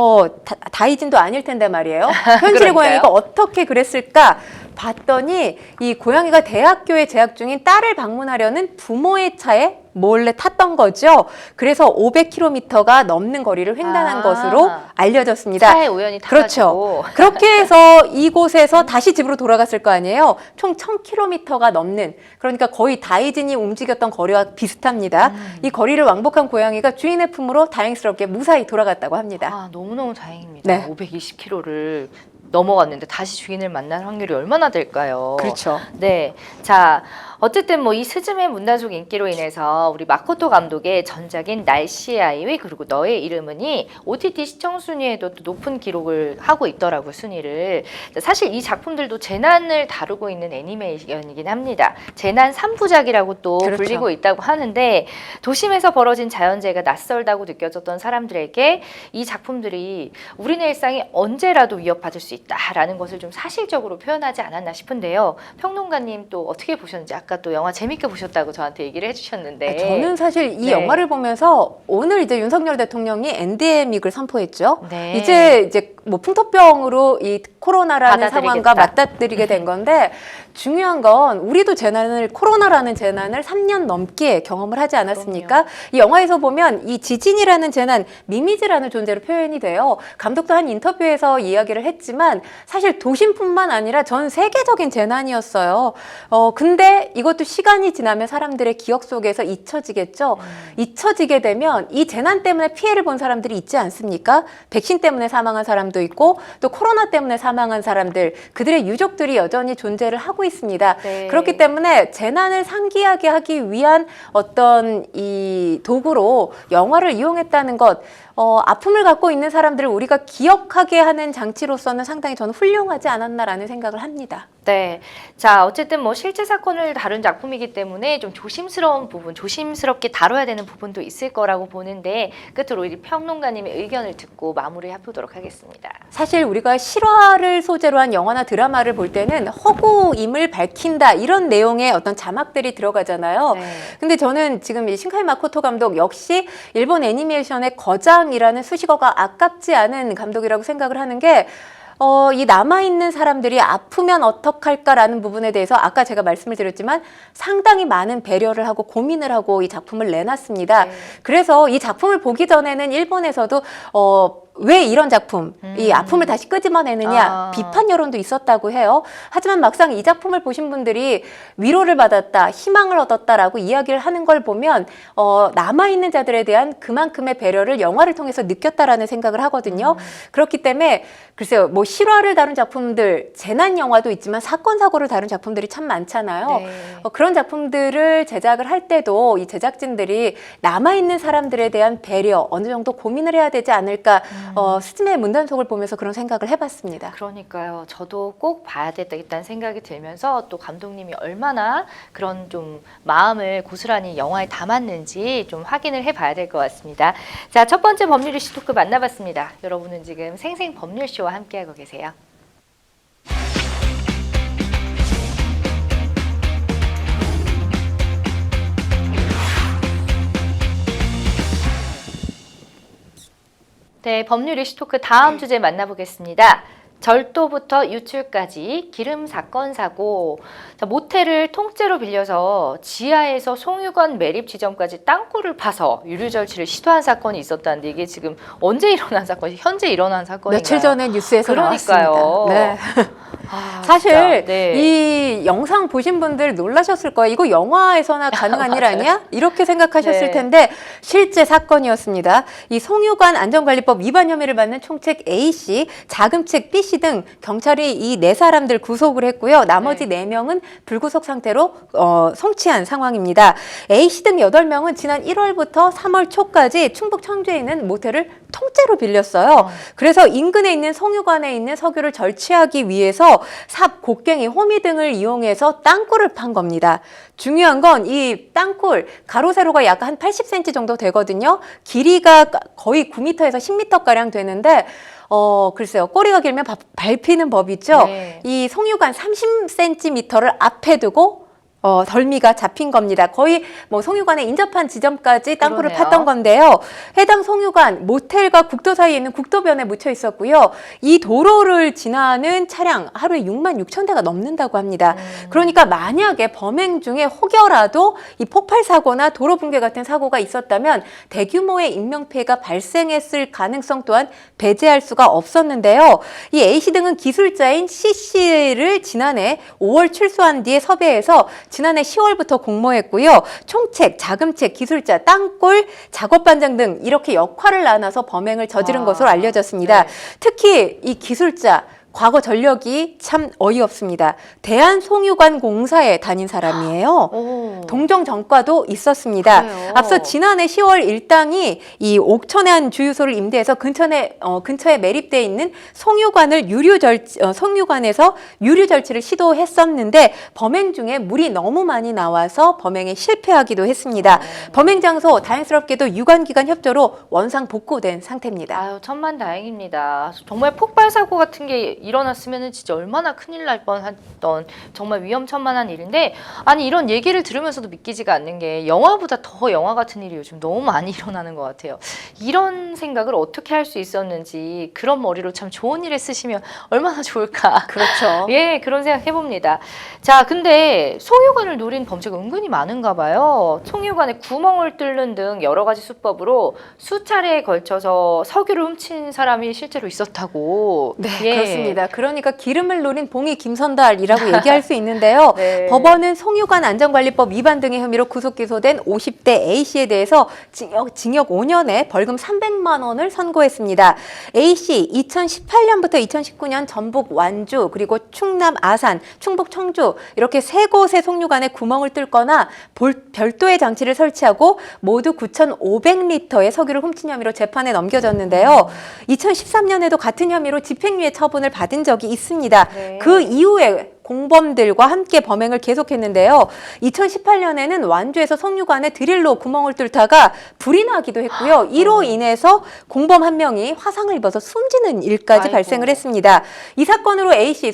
다이진도 아닐 텐데 말이에요. 현실의 그러니까요. 고양이가 어떻게 그랬을까? 봤더니 이 고양이가 대학교에 재학 중인 딸을 방문하려는 부모의 차에 몰래 탔던 거죠. 그래서 500km가 넘는 거리를 횡단한 것으로 알려졌습니다. 차에 우연히 그렇죠. 타가지고. 그렇게 해서 이곳에서 다시 집으로 돌아갔을 거 아니에요. 총 1000km가 넘는, 그러니까 거의 다이진이 움직였던 거리와 비슷합니다. 이 거리를 왕복한 고양이가 주인의 품으로 다행스럽게 무사히 돌아갔다고 합니다. 아, 너무너무 다행입니다. 네. 520km를 넘어갔는데 다시 주인을 만날 확률이 얼마나 될까요? 그렇죠. 네. 자, 어쨌든 뭐 이 스즈메 문단속 인기로 인해서 우리 마코토 감독의 전작인 날씨의 아이의 그리고 너의 이름은이 OTT 시청 순위에도 또 높은 기록을 하고 있더라고요, 순위를. 사실 이 작품들도 재난을 다루고 있는 애니메이션이긴 합니다. 재난 3부작이라고 또 그렇죠. 불리고 있다고 하는데 도심에서 벌어진 자연재해가 낯설다고 느껴졌던 사람들에게 이 작품들이 우리네 일상이 언제라도 위협받을 수 있다라는 것을 좀 사실적으로 표현하지 않았나 싶은데요. 평론가님 또 어떻게 보셨는지 아까 또 영화 재밌게 보셨다고 저한테 얘기를 해주셨는데 저는 사실 이 네. 영화를 보면서 오늘 이제 윤석열 대통령이 엔데믹을 선포했죠. 네. 이제 뭐 풍토병으로 이 코로나라는 받아들이겠다. 상황과 맞닥뜨리게 된 건데 중요한 건 우리도 코로나라는 재난을 3년 넘게 경험을 하지 않았습니까? 이 영화에서 보면 이 지진이라는 재난, 미미즈라는 존재로 표현이 돼요. 감독도 한 인터뷰에서 이야기를 했지만 사실 도심뿐만 아니라 전 세계적인 재난이었어요. 근데 이것도 시간이 지나면 사람들의 기억 속에서 잊혀지겠죠. 잊혀지게 되면 이 재난 때문에 피해를 본 사람들이 있지 않습니까? 백신 때문에 사망한 사람도 있고 또 코로나 때문에 사망한 사람들, 그들의 유족들이 여전히 존재를 하고 있습니다. 네. 그렇기 때문에 재난을 상기하게 하기 위한 어떤 이 도구로 영화를 이용했다는 것, 아픔을 갖고 있는 사람들을 우리가 기억하게 하는 장치로서는 상당히 저는 훌륭하지 않았나라는 생각을 합니다. 네. 자, 어쨌든 뭐 실제 사건을 다룬 작품이기 때문에 좀 조심스러운 부분, 조심스럽게 다뤄야 되는 부분도 있을 거라고 보는데 끝으로 우리 평론가님의 의견을 듣고 마무리해 보도록 하겠습니다. 사실 우리가 실화를 소재로 한 영화나 드라마를 볼 때는 허구임을 밝힌다 이런 내용의 어떤 자막들이 들어가잖아요. 네. 근데 저는 지금 이 신카이 마코토 감독 역시 일본 애니메이션의 거장이라는 수식어가 아깝지 않은 감독이라고 생각을 하는 게 이 남아있는 사람들이 아프면 어떡할까라는 부분에 대해서 아까 제가 말씀을 드렸지만 상당히 많은 배려를 하고 고민을 하고 이 작품을 내놨습니다. 네. 그래서 이 작품을 보기 전에는 일본에서도 왜 이런 작품, 이 아픔을 다시 끄집어내느냐 비판 여론도 있었다고 해요. 하지만 막상 이 작품을 보신 분들이 위로를 받았다, 희망을 얻었다라고 이야기를 하는 걸 보면 남아있는 자들에 대한 그만큼의 배려를 영화를 통해서 느꼈다라는 생각을 하거든요. 그렇기 때문에 글쎄요, 뭐 실화를 다룬 작품들, 재난 영화도 있지만 사건, 사고를 다룬 작품들이 참 많잖아요. 네. 그런 작품들을 제작을 할 때도 이 제작진들이 남아있는 사람들에 대한 배려, 어느 정도 고민을 해야 되지 않을까 스즈메 문단속을 보면서 그런 생각을 해봤습니다. 그러니까요. 저도 꼭 봐야 되겠다는 생각이 들면서 또 감독님이 얼마나 그런 좀 마음을 고스란히 영화에 담았는지 좀 확인을 해봐야 될 것 같습니다. 자, 첫 번째 법률 이슈 토크 만나봤습니다. 여러분은 지금 생생 법률쇼와 함께하고 계세요. 네, 법률 이슈 토크 다음 주제 만나보겠습니다. 절도부터 유출까지 기름 사건 사고. 자, 모텔을 통째로 빌려서 지하에서 송유관 매립 지점까지 땅굴을 파서 유류 절취를 시도한 사건이 있었다는데 이게 지금 언제 일어난 사건이 현재 일어난 사건인가요? 며칠 전에 뉴스에서 그러니까요. 나왔습니다. 네. 사실 진짜. 네. 이 영상 보신 분들 놀라셨을 거예요. 이거 영화에서나 가능한 일 아니야? 이렇게 생각하셨을 네. 텐데 실제 사건이었습니다. 이 송유관 안전관리법 위반 혐의를 받는 총책 A씨, 자금책 B씨 등 경찰이 이 네 사람들 구속을 했고요. 나머지 네 명은 불구속 상태로 송치한 상황입니다. A씨 등 8명은 지난 1월부터 3월 초까지 충북 청주에 있는 모텔을 통째로 빌렸어요. 그래서 인근에 있는 송유관에 있는 석유를 절취하기 위해서 삽, 곡괭이, 호미 등을 이용해서 땅굴을 판 겁니다. 중요한 건 이 땅굴 가로 세로가 약 한 80cm 정도 되거든요. 길이가 거의 9m에서 10m가량 되는데 글쎄요. 꼬리가 길면 밟히는 법이죠. 네. 이 송유관 30cm를 앞에 두고 덜미가 잡힌 겁니다. 거의 뭐 송유관에 인접한 지점까지 땅굴을 그러네요. 팠던 건데요. 해당 송유관 모텔과 국도 사이에 있는 국도변에 묻혀 있었고요. 이 도로를 지나는 차량 하루에 6만 6천 대가 넘는다고 합니다. 그러니까 만약에 범행 중에 혹여라도 이 폭발 사고나 도로 붕괴 같은 사고가 있었다면 대규모의 인명피해가 발생했을 가능성 또한 배제할 수가 없었는데요. 이 A씨 등은 기술자인 C씨를 지난해 5월 출소한 뒤에 섭외해서 지난해 10월부터 공모했고요. 총책, 자금책, 기술자, 땅굴, 작업반장 등 이렇게 역할을 나눠서 범행을 저지른 것으로 알려졌습니다. 네. 특히 이 기술자, 과거 전력이 참 어이없습니다. 대한송유관 공사에 다닌 사람이에요. 오. 동정 전과도 있었습니다. 그래요? 앞서 지난해 10월 일당이 이 옥천에 한 주유소를 임대해서 근처에 매립돼 있는 송유관을 송유관에서 유류 절취를 시도했었는데 범행 중에 물이 너무 많이 나와서 범행에 실패하기도 했습니다. 범행 장소 다행스럽게도 유관기관 협조로 원상 복구된 상태입니다. 아유, 천만다행입니다. 정말 폭발 사고 같은 게 일어났으면 진짜 얼마나 큰일 날 뻔했던 정말 위험천만한 일인데, 아니 이런 얘기를 들으면서도 믿기지가 않는 게 영화보다 더 영화 같은 일이 요즘 너무 많이 일어나는 것 같아요. 이런 생각을 어떻게 할 수 있었는지, 그런 머리로 참 좋은 일에 쓰시면 얼마나 좋을까. 그렇죠. 예, 그런 생각 해봅니다. 자, 근데 송유관을 노린 범죄가 은근히 많은가 봐요. 송유관에 구멍을 뚫는 등 여러 가지 수법으로 수차례에 걸쳐서 석유를 훔친 사람이 실제로 있었다고. 네, 예. 그렇습니다. 그러니까 기름을 노린 봉이 김선달이라고 얘기할 수 있는데요. 네. 법원은 송유관 안전관리법 위반 등의 혐의로 구속 기소된 50대 A씨에 대해서 징역 5년에 벌금 300만 원을 선고했습니다. A씨 2018년부터 2019년 전북 완주 그리고 충남 아산, 충북 청주 이렇게 세 곳의 송유관에 구멍을 뚫거나 별도의 장치를 설치하고 모두 9,500리터의 석유를 훔친 혐의로 재판에 넘겨졌는데요. 2013년에도 같은 혐의로 집행유예 처분을 받은 적이 있습니다. 네. 그 이후에 공범들과 함께 범행을 계속했는데요. 2018년에는 완주에서 송유관에 드릴로 구멍을 뚫다가 불이 나기도 했고요. 이로 인해서 공범 한 명이 화상을 입어서 숨지는 일까지 아이고. 발생을 했습니다. 이 사건으로 A씨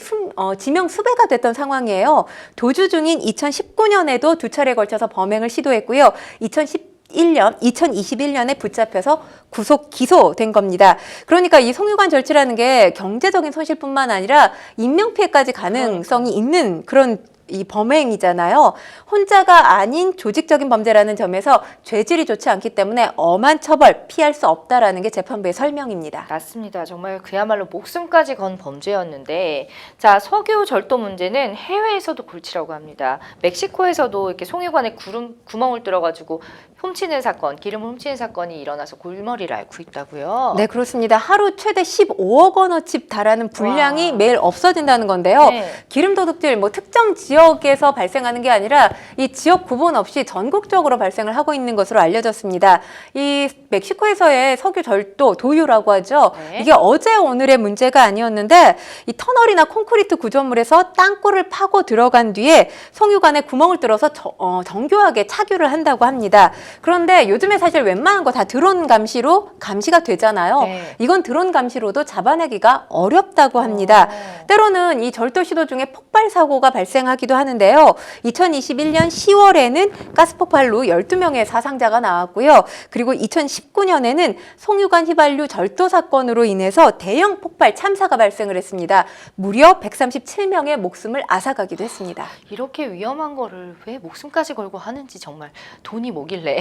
지명 수배가 됐던 상황이에요. 도주 중인 2019년에도 두 차례에 걸쳐서 범행을 시도했고요. 2021년에 붙잡혀서 구속 기소된 겁니다. 그러니까 이 송유관 절취라는 게 경제적인 손실뿐만 아니라 인명피해까지 가능성이 있는 그런 이 범행이잖아요. 혼자가 아닌 조직적인 범죄라는 점에서 죄질이 좋지 않기 때문에 엄한 처벌 피할 수 없다라는 게 재판부의 설명입니다. 맞습니다. 정말 그야말로 목숨까지 건 범죄였는데, 자, 석유 절도 문제는 해외에서도 골치라고 합니다. 멕시코에서도 이렇게 송유관에 구멍을 뚫어가지고 훔치는 사건, 기름을 훔치는 사건이 일어나서 골머리를 앓고 있다고요. 네, 그렇습니다. 하루 최대 15억 원어치 달하는 분량이 와. 매일 없어진다는 건데요. 네. 기름 도둑질 특정 지역에서 발생하는 게 아니라 이 지역 구분 없이 전국적으로 발생을 하고 있는 것으로 알려졌습니다. 이 멕시코에서의 석유 절도 도유라고 하죠. 네. 이게 어제 오늘의 문제가 아니었는데 이 터널이나 콘크리트 구조물에서 땅굴을 파고 들어간 뒤에 송유관에 구멍을 뚫어서 정교하게 착유를 한다고 합니다. 그런데 요즘에 사실 웬만한 거 다 드론 감시로 감시가 되잖아요. 네. 이건 드론 감시로도 잡아내기가 어렵다고 합니다. 때로는 이 절도 시도 중에 폭발 사고가 발생하기도 하기도 하는데요. 2021년 10월에는 가스폭발로 12명의 사상자가 나왔고요. 그리고 2019년에는 송유관 휘발유 절도 사건으로 인해서 대형 폭발 참사가 발생을 했습니다. 무려 137명의 목숨을 앗아가기도 했습니다. 이렇게 위험한 거를 왜 목숨까지 걸고 하는지 정말 돈이 뭐길래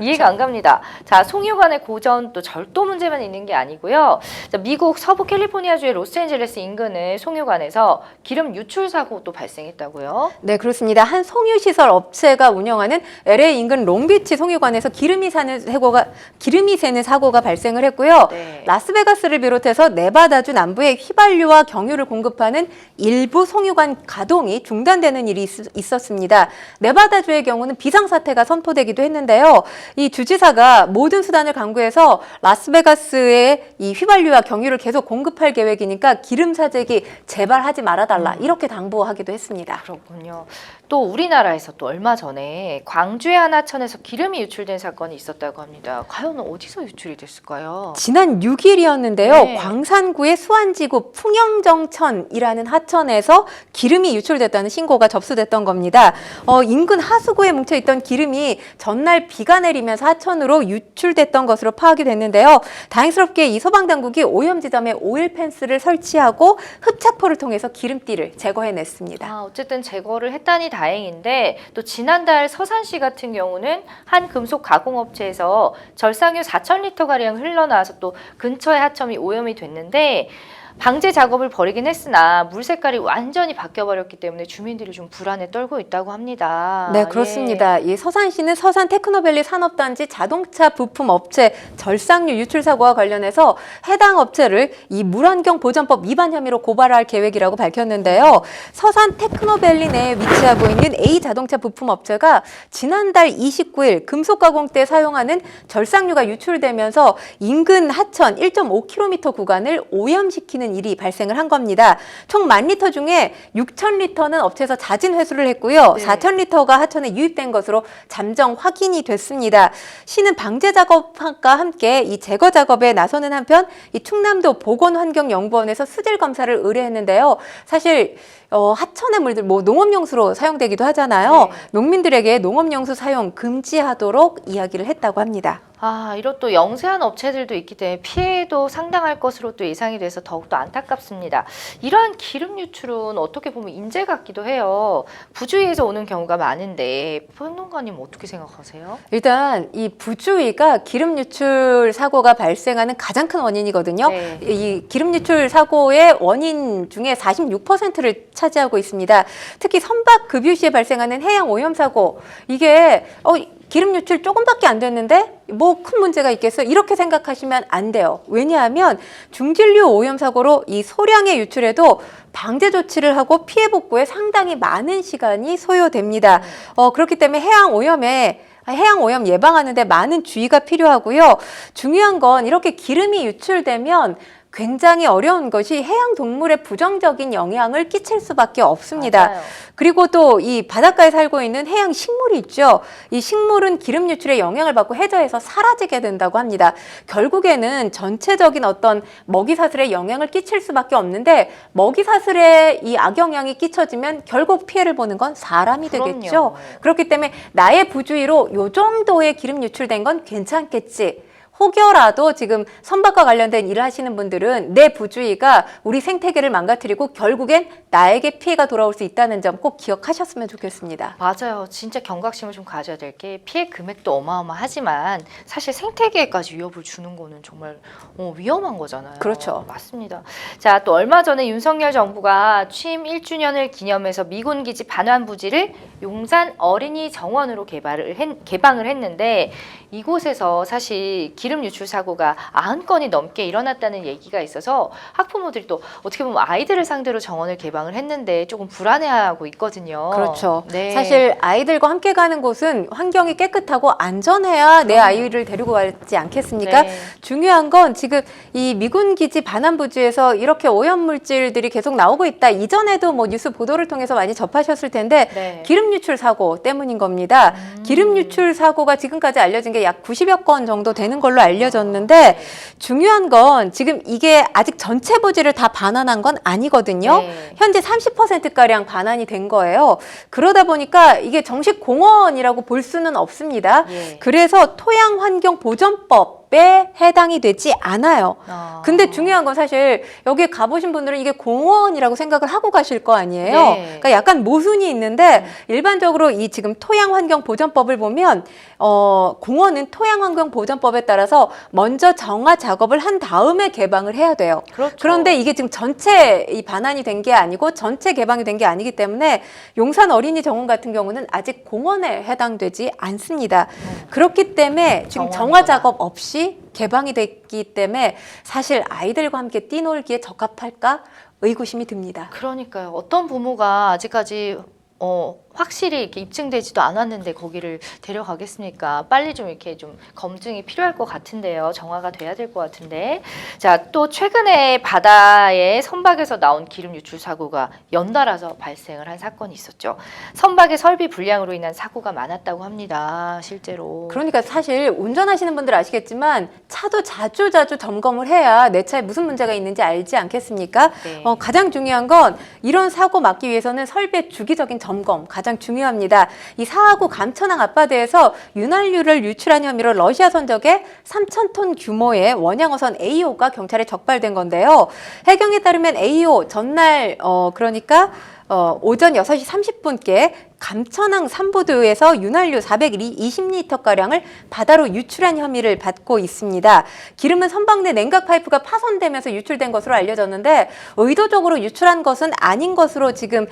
이해가 안 갑니다. 자, 송유관의 고전 또 절도 문제만 있는 게 아니고요. 자, 미국 서부 캘리포니아주의 로스앤젤레스 인근의 송유관에서 기름 유출 사고도 발생했다고요? 네, 그렇습니다. 한 송유시설 업체가 운영하는 LA 인근 롱비치 송유관에서 기름이 새는 사고가 발생을 했고요. 네. 라스베가스를 비롯해서 네바다주 남부에 휘발유와 경유를 공급하는 일부 송유관 가동이 중단되는 일이 있었습니다. 네바다주의 경우는 비상사태가 선포되기도 했는데요. 이 주지사가 모든 수단을 강구해서 라스베가스에 이 휘발유와 경유를 계속 공급할 계획이니까 기름 사재기 제발 하지 말아달라 이렇게 당부하기도 했습니다. 그렇군요. 또 우리나라에서 또 얼마 전에 광주의 한 하천에서 기름이 유출된 사건이 있었다고 합니다. 과연 어디서 유출이 됐을까요? 지난 6일이었는데요. 네. 광산구의 수안지구 풍영정천이라는 하천에서 기름이 유출됐다는 신고가 접수됐던 겁니다. 인근 하수구에 뭉쳐있던 기름이 전날 비가 내리면서 하천으로 유출됐던 것으로 파악이 됐는데요. 다행스럽게 이 소방당국이 오염 지점에 오일 펜스를 설치하고 흡착포를 통해서 기름띠를 제거해냈습니다. 어쨌든 제거를 했다니 다행인데 또 지난달 서산시 같은 경우는 한 금속 가공업체에서 절상유 4,000리터가량 흘러나와서 또 근처의 하천이 오염이 됐는데 방제 작업을 벌이긴 했으나 물 색깔이 완전히 바뀌어버렸기 때문에 주민들이 좀 불안에 떨고 있다고 합니다. 네, 그렇습니다. 이 서산시는 서산 테크노밸리 산업단지 자동차 부품 업체 절상유 유출 사고와 관련해서 해당 업체를 이 물환경보전법 위반 혐의로 고발할 계획이라고 밝혔는데요. 서산 테크노밸리 내에 위치하고 있는 A 자동차 부품 업체가 지난달 29일 금속 가공 때 사용하는 절상유가 유출되면서 인근 하천 1.5km 구간을 오염시키는 일이 발생을 한 겁니다. 총 10,000리터 중에 6,000리터는 업체에서 자진 회수를 했고요. 네. 4,000리터가 하천에 유입된 것으로 잠정 확인이 됐습니다. 시는 방제 작업과 함께 이 제거 작업에 나서는 한편 이 충남도 보건환경연구원에서 수질 검사를 의뢰했는데요. 사실 하천의 물들 농업용수로 사용되기도 하잖아요. 네. 농민들에게 농업용수 사용 금지하도록 이야기를 했다고 합니다. 이런 또 영세한 업체들도 있기 때문에 피해도 상당할 것으로 또 예상이 돼서 더욱더 안타깝습니다. 이러한 기름 유출은 어떻게 보면 인재 같기도 해요. 부주의에서 오는 경우가 많은데 평론가님 어떻게 생각하세요? 일단 이 부주의가 기름 유출 사고가 발생하는 가장 큰 원인이거든요. 네. 이 기름 유출 사고의 원인 중에 46%를 차지하고 있습니다. 특히 선박 급유 시에 발생하는 해양 오염 사고, 이게 기름 유출 조금밖에 안 됐는데 뭐 큰 문제가 있겠어? 이렇게 생각하시면 안 돼요. 왜냐하면 중진류 오염 사고로 이 소량의 유출에도 방제 조치를 하고 피해 복구에 상당히 많은 시간이 소요됩니다. 그렇기 때문에 해양 오염 예방하는 데 많은 주의가 필요하고요. 중요한 건 이렇게 기름이 유출되면 굉장히 어려운 것이 해양 동물에 부정적인 영향을 끼칠 수밖에 없습니다. 맞아요. 그리고 또 이 바닷가에 살고 있는 해양 식물이 있죠. 이 식물은 기름 유출에 영향을 받고 해저에서 사라지게 된다고 합니다. 결국에는 전체적인 어떤 먹이 사슬에 영향을 끼칠 수밖에 없는데 먹이 사슬에 이 악영향이 끼쳐지면 결국 피해를 보는 건 사람이 되겠죠. 그럼요. 그렇기 때문에 나의 부주의로 요 정도의 기름 유출된 건 괜찮겠지. 혹여라도 지금 선박과 관련된 일을 하시는 분들은 내 부주의가 우리 생태계를 망가뜨리고 결국엔 나에게 피해가 돌아올 수 있다는 점 꼭 기억하셨으면 좋겠습니다. 맞아요. 진짜 경각심을 좀 가져야 될 게 피해 금액도 어마어마하지만 사실 생태계에까지 위협을 주는 거는 정말 위험한 거잖아요. 그렇죠. 맞습니다. 자, 또 얼마 전에 윤석열 정부가 취임 1주년을 기념해서 미군 기지 반환 부지를 용산 어린이 정원으로 개방을 했는데 이곳에서 사실 기름 유출 사고가 90건이 넘게 일어났다는 얘기가 있어서 학부모들이 또 어떻게 보면 아이들을 상대로 정원을 개방을 했는데 조금 불안해하고 있거든요. 그렇죠. 네. 사실 아이들과 함께 가는 곳은 환경이 깨끗하고 안전해야 내 아이를 데리고 가지 않겠습니까? 네. 중요한 건 지금 이 미군 기지 반환 부지에서 이렇게 오염 물질들이 계속 나오고 있다. 이전에도 뭐 뉴스 보도를 통해서 많이 접하셨을 텐데 네. 기름 유출 사고 때문인 겁니다. 기름 유출 사고가 지금까지 알려진 게 약 90여 건 정도 되는 걸로 걸로 알려졌는데 중요한 건 지금 이게 아직 전체 부지를 다 반환한 건 아니거든요. 네. 현재 30%가량 반환이 된 거예요. 그러다 보니까 이게 정식 공원이라고 볼 수는 없습니다. 예. 그래서 토양환경보전법에 해당이 되지 않아요. 근데 중요한 건 사실 여기에 가보신 분들은 이게 공원이라고 생각을 하고 가실 거 아니에요. 네. 그러니까 약간 모순이 있는데 일반적으로 이 지금 토양환경보전법을 보면 공원은 토양환경보전법에 따라서 먼저 정화 작업을 한 다음에 개방을 해야 돼요. 그렇죠. 그런데 이게 지금 전체 이 반환이 된 게 아니고 전체 개방이 된 게 아니기 때문에 용산 어린이 정원 같은 경우는 아직 공원에 해당되지 않습니다. 그렇기 때문에 지금 정화 작업 없이 개방이 됐기 때문에 사실 아이들과 함께 뛰놀기에 적합할까 의구심이 듭니다. 그러니까요. 어떤 부모가 아직까지 확실히 이렇게 입증되지도 않았는데 거기를 데려가겠습니까? 빨리 좀 이렇게 좀 검증이 필요할 것 같은데요. 정화가 돼야 될 것 같은데. 자, 또 최근에 바다의 선박에서 나온 기름 유출 사고가 연달아서 발생을 한 사건이 있었죠. 선박의 설비 불량으로 인한 사고가 많았다고 합니다. 실제로. 그러니까 사실 운전하시는 분들 아시겠지만 차도 자주 점검을 해야 내 차에 무슨 문제가 있는지 알지 않겠습니까? 네. 가장 중요한 건 이런 사고 막기 위해서는 설비의 주기적인 점검 가장 중요합니다. 이 사하구 감천항 앞바다에서 윤활유를 유출한 혐의로 러시아 선적에 3,000톤 규모의 원양어선 A호가 경찰에 적발된 건데요. 해경에 따르면 A호 전날 그러니까 오전 6시 30분께 감천항 삼부도에서 윤활유 420리터가량을 바다로 유출한 혐의를 받고 있습니다. 기름은 선박 내 냉각 파이프가 파손되면서 유출된 것으로 알려졌는데 의도적으로 유출한 것은 아닌 것으로 지금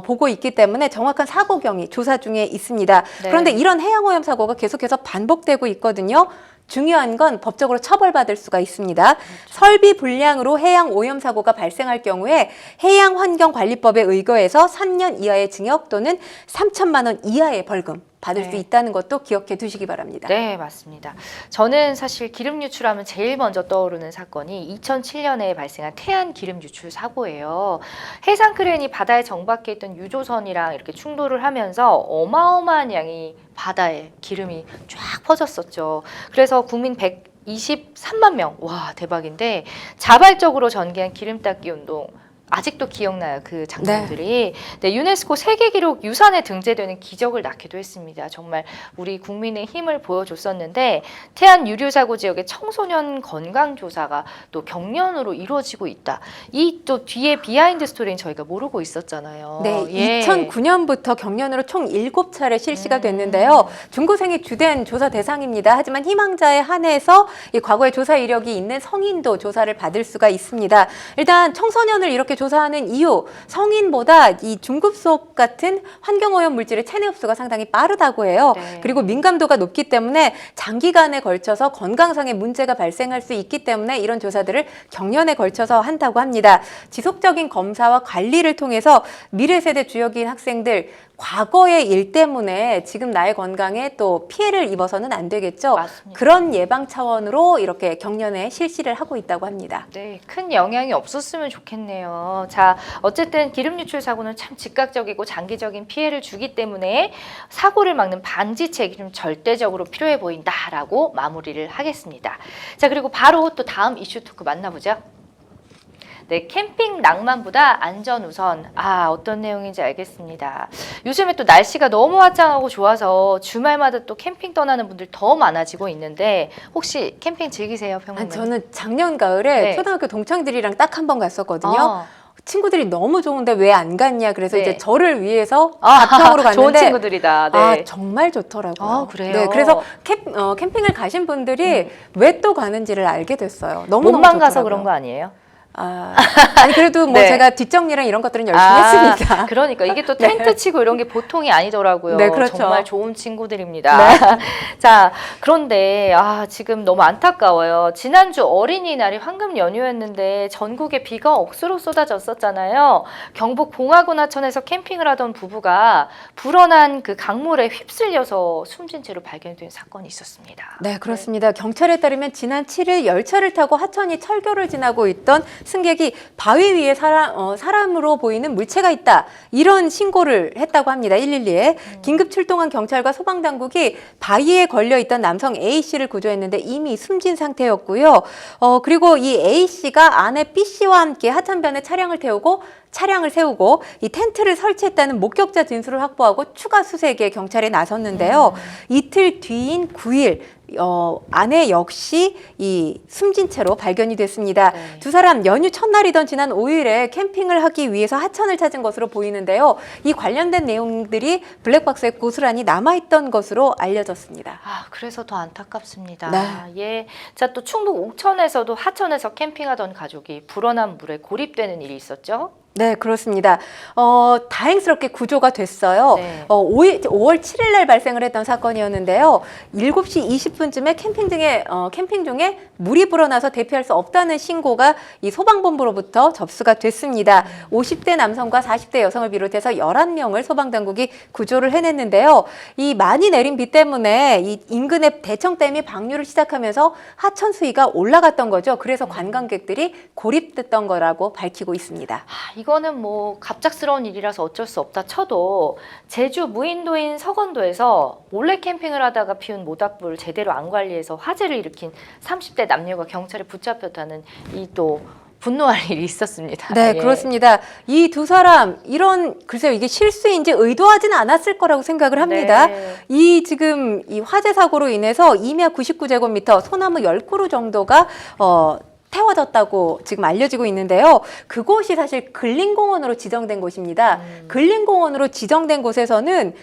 보고 있기 때문에 정확한 사고 경위 조사 중에 있습니다. 네. 그런데 이런 해양오염 사고가 계속해서 반복되고 있거든요. 중요한 건 법적으로 처벌받을 수가 있습니다. 그렇죠. 설비 불량으로 해양 오염 사고가 발생할 경우에 해양환경관리법에 의거해서 3년 이하의 징역 또는 3천만 원 이하의 벌금 받을 네. 수 있다는 것도 기억해 두시기 바랍니다. 네, 맞습니다. 저는 사실 기름 유출하면 제일 먼저 떠오르는 사건이 2007년에 발생한 태안 기름 유출 사고예요. 해상 크레인이 바다에 정박해 있던 유조선이랑 이렇게 충돌을 하면서 어마어마한 양이 바다에 기름이 쫙 퍼졌었죠. 그래서 국민 123만 명, 와 대박인데 자발적으로 전개한 기름 닦기 운동 아직도 기억나요. 그 장면들이. 네, 유네스코 세계기록 유산에 등재되는 기적을 낳기도 했습니다. 정말 우리 국민의 힘을 보여줬었는데 태안 유류사고 지역의 청소년 건강조사가 또 경련으로 이루어지고 있다. 이 또 뒤에 비하인드 스토리는 저희가 모르고 있었잖아요. 네, 예. 2009년부터 경련으로 총 7차례 실시가 됐는데요. 중고생이 주된 조사 대상입니다. 하지만 희망자에 한해서 이 과거의 조사 이력이 있는 성인도 조사를 받을 수가 있습니다. 일단 청소년을 이렇게 조사하는 이유, 성인보다 이 중급속 같은 환경오염 물질의 체내 흡수가 상당히 빠르다고 해요. 네. 그리고 민감도가 높기 때문에 장기간에 걸쳐서 건강상의 문제가 발생할 수 있기 때문에 이런 조사들을 경년에 걸쳐서 한다고 합니다. 지속적인 검사와 관리를 통해서 미래 세대 주역인 학생들 과거의 일 때문에 지금 나의 건강에 또 피해를 입어서는 안 되겠죠. 맞습니다. 그런 예방 차원으로 이렇게 경년에 실시를 하고 있다고 합니다. 네, 큰 영향이 없었으면 좋겠네요. 자, 어쨌든 기름 유출 사고는 참 즉각적이고 장기적인 피해를 주기 때문에 사고를 막는 방지책이 좀 절대적으로 필요해 보인다라고 마무리를 하겠습니다. 자, 그리고 바로 또 다음 이슈 토크 만나보죠. 네, 캠핑 낭만보다 안전 우선. 어떤 내용인지 알겠습니다. 요즘에 또 날씨가 너무 화창하고 좋아서 주말마다 또 캠핑 떠나는 분들 더 많아지고 있는데 혹시 캠핑 즐기세요, 평론가님? 저는 작년 가을에 네. 초등학교 동창들이랑 딱 한 번 갔었거든요. 친구들이 너무 좋은데 왜 안 갔냐 그래서 네. 이제 저를 위해서 바탕으로 갔는데 좋은 친구들이다. 네. 정말 좋더라고요. 그래요? 네, 그래서 캠핑을 가신 분들이 왜 또 가는지를 알게 됐어요. 너무 몸만 가서 그런 거 아니에요? 아니 그래도 뭐 네. 제가 뒷정리랑 이런 것들은 열심히 했으니까. 그러니까 이게 또 텐트 치고 이런 게 보통이 아니더라고요. 네, 그렇죠. 정말 좋은 친구들입니다. 자, 그런데 지금 너무 안타까워요. 지난주 어린이날이 황금 연휴였는데 전국에 비가 억수로 쏟아졌었잖아요. 경북 봉화군 하천에서 캠핑을 하던 부부가 불어난 그 강물에 휩쓸려서 숨진 채로 발견된 사건이 있었습니다. 네, 그렇습니다. 경찰에 따르면 지난 7일 열차를 타고 하천이 철교를 지나고 있던 승객이 바위 위에 사람으로 보이는 물체가 있다. 이런 신고를 했다고 합니다. 112에. 긴급 출동한 경찰과 소방당국이 바위에 걸려있던 남성 A씨를 구조했는데 이미 숨진 상태였고요. 그리고 이 A씨가 아내 B씨와 함께 하천변에 차량을 세우고 이 텐트를 설치했다는 목격자 진술을 확보하고 추가 수색에 경찰이 나섰는데요. 이틀 뒤인 9일 아내 역시 이 숨진 채로 발견이 됐습니다. 네. 두 사람 연휴 첫날이던 지난 5일에 캠핑을 하기 위해서 하천을 찾은 것으로 보이는데요. 이 관련된 내용들이 블랙박스에 고스란히 남아있던 것으로 알려졌습니다. 아, 그래서 더 안타깝습니다. 네. 예. 자, 또 충북 옥천에서도 하천에서 캠핑하던 가족이 불어난 물에 고립되는 일이 있었죠? 네, 그렇습니다. 다행스럽게 구조가 됐어요. 네. 5월 7일 날 발생을 했던 사건이었는데요. 7시 20분쯤에 캠핑 중에 물이 불어나서 대피할 수 없다는 신고가 이 소방본부로부터 접수가 됐습니다. 50대 남성과 40대 여성을 비롯해서 11명을 소방당국이 구조를 해냈는데요. 이 많이 내린 비 때문에 이 인근의 대청댐이 방류를 시작하면서 하천 수위가 올라갔던 거죠. 그래서 관광객들이 고립됐던 거라고 밝히고 있습니다. 이거는 뭐 갑작스러운 일이라서 어쩔 수 없다 쳐도 제주 무인도인 서건도에서 몰래 캠핑을 하다가 피운 모닥불을 제대로 안 관리해서 화재를 일으킨 30대 남녀가 경찰에 붙잡혔다는 이 또 분노할 일이 있었습니다. 네, 예. 그렇습니다. 이 두 사람 글쎄요, 이게 실수인지 의도하지는 않았을 거라고 생각을 합니다. 네. 지금 이 화재 사고로 인해서 임야 99제곱미터, 소나무 10그루 정도가 태워졌다고 지금 알려지고 있는데요. 그곳이 사실 근린공원으로 지정된 곳입니다. 근린공원으로 지정된 곳에서는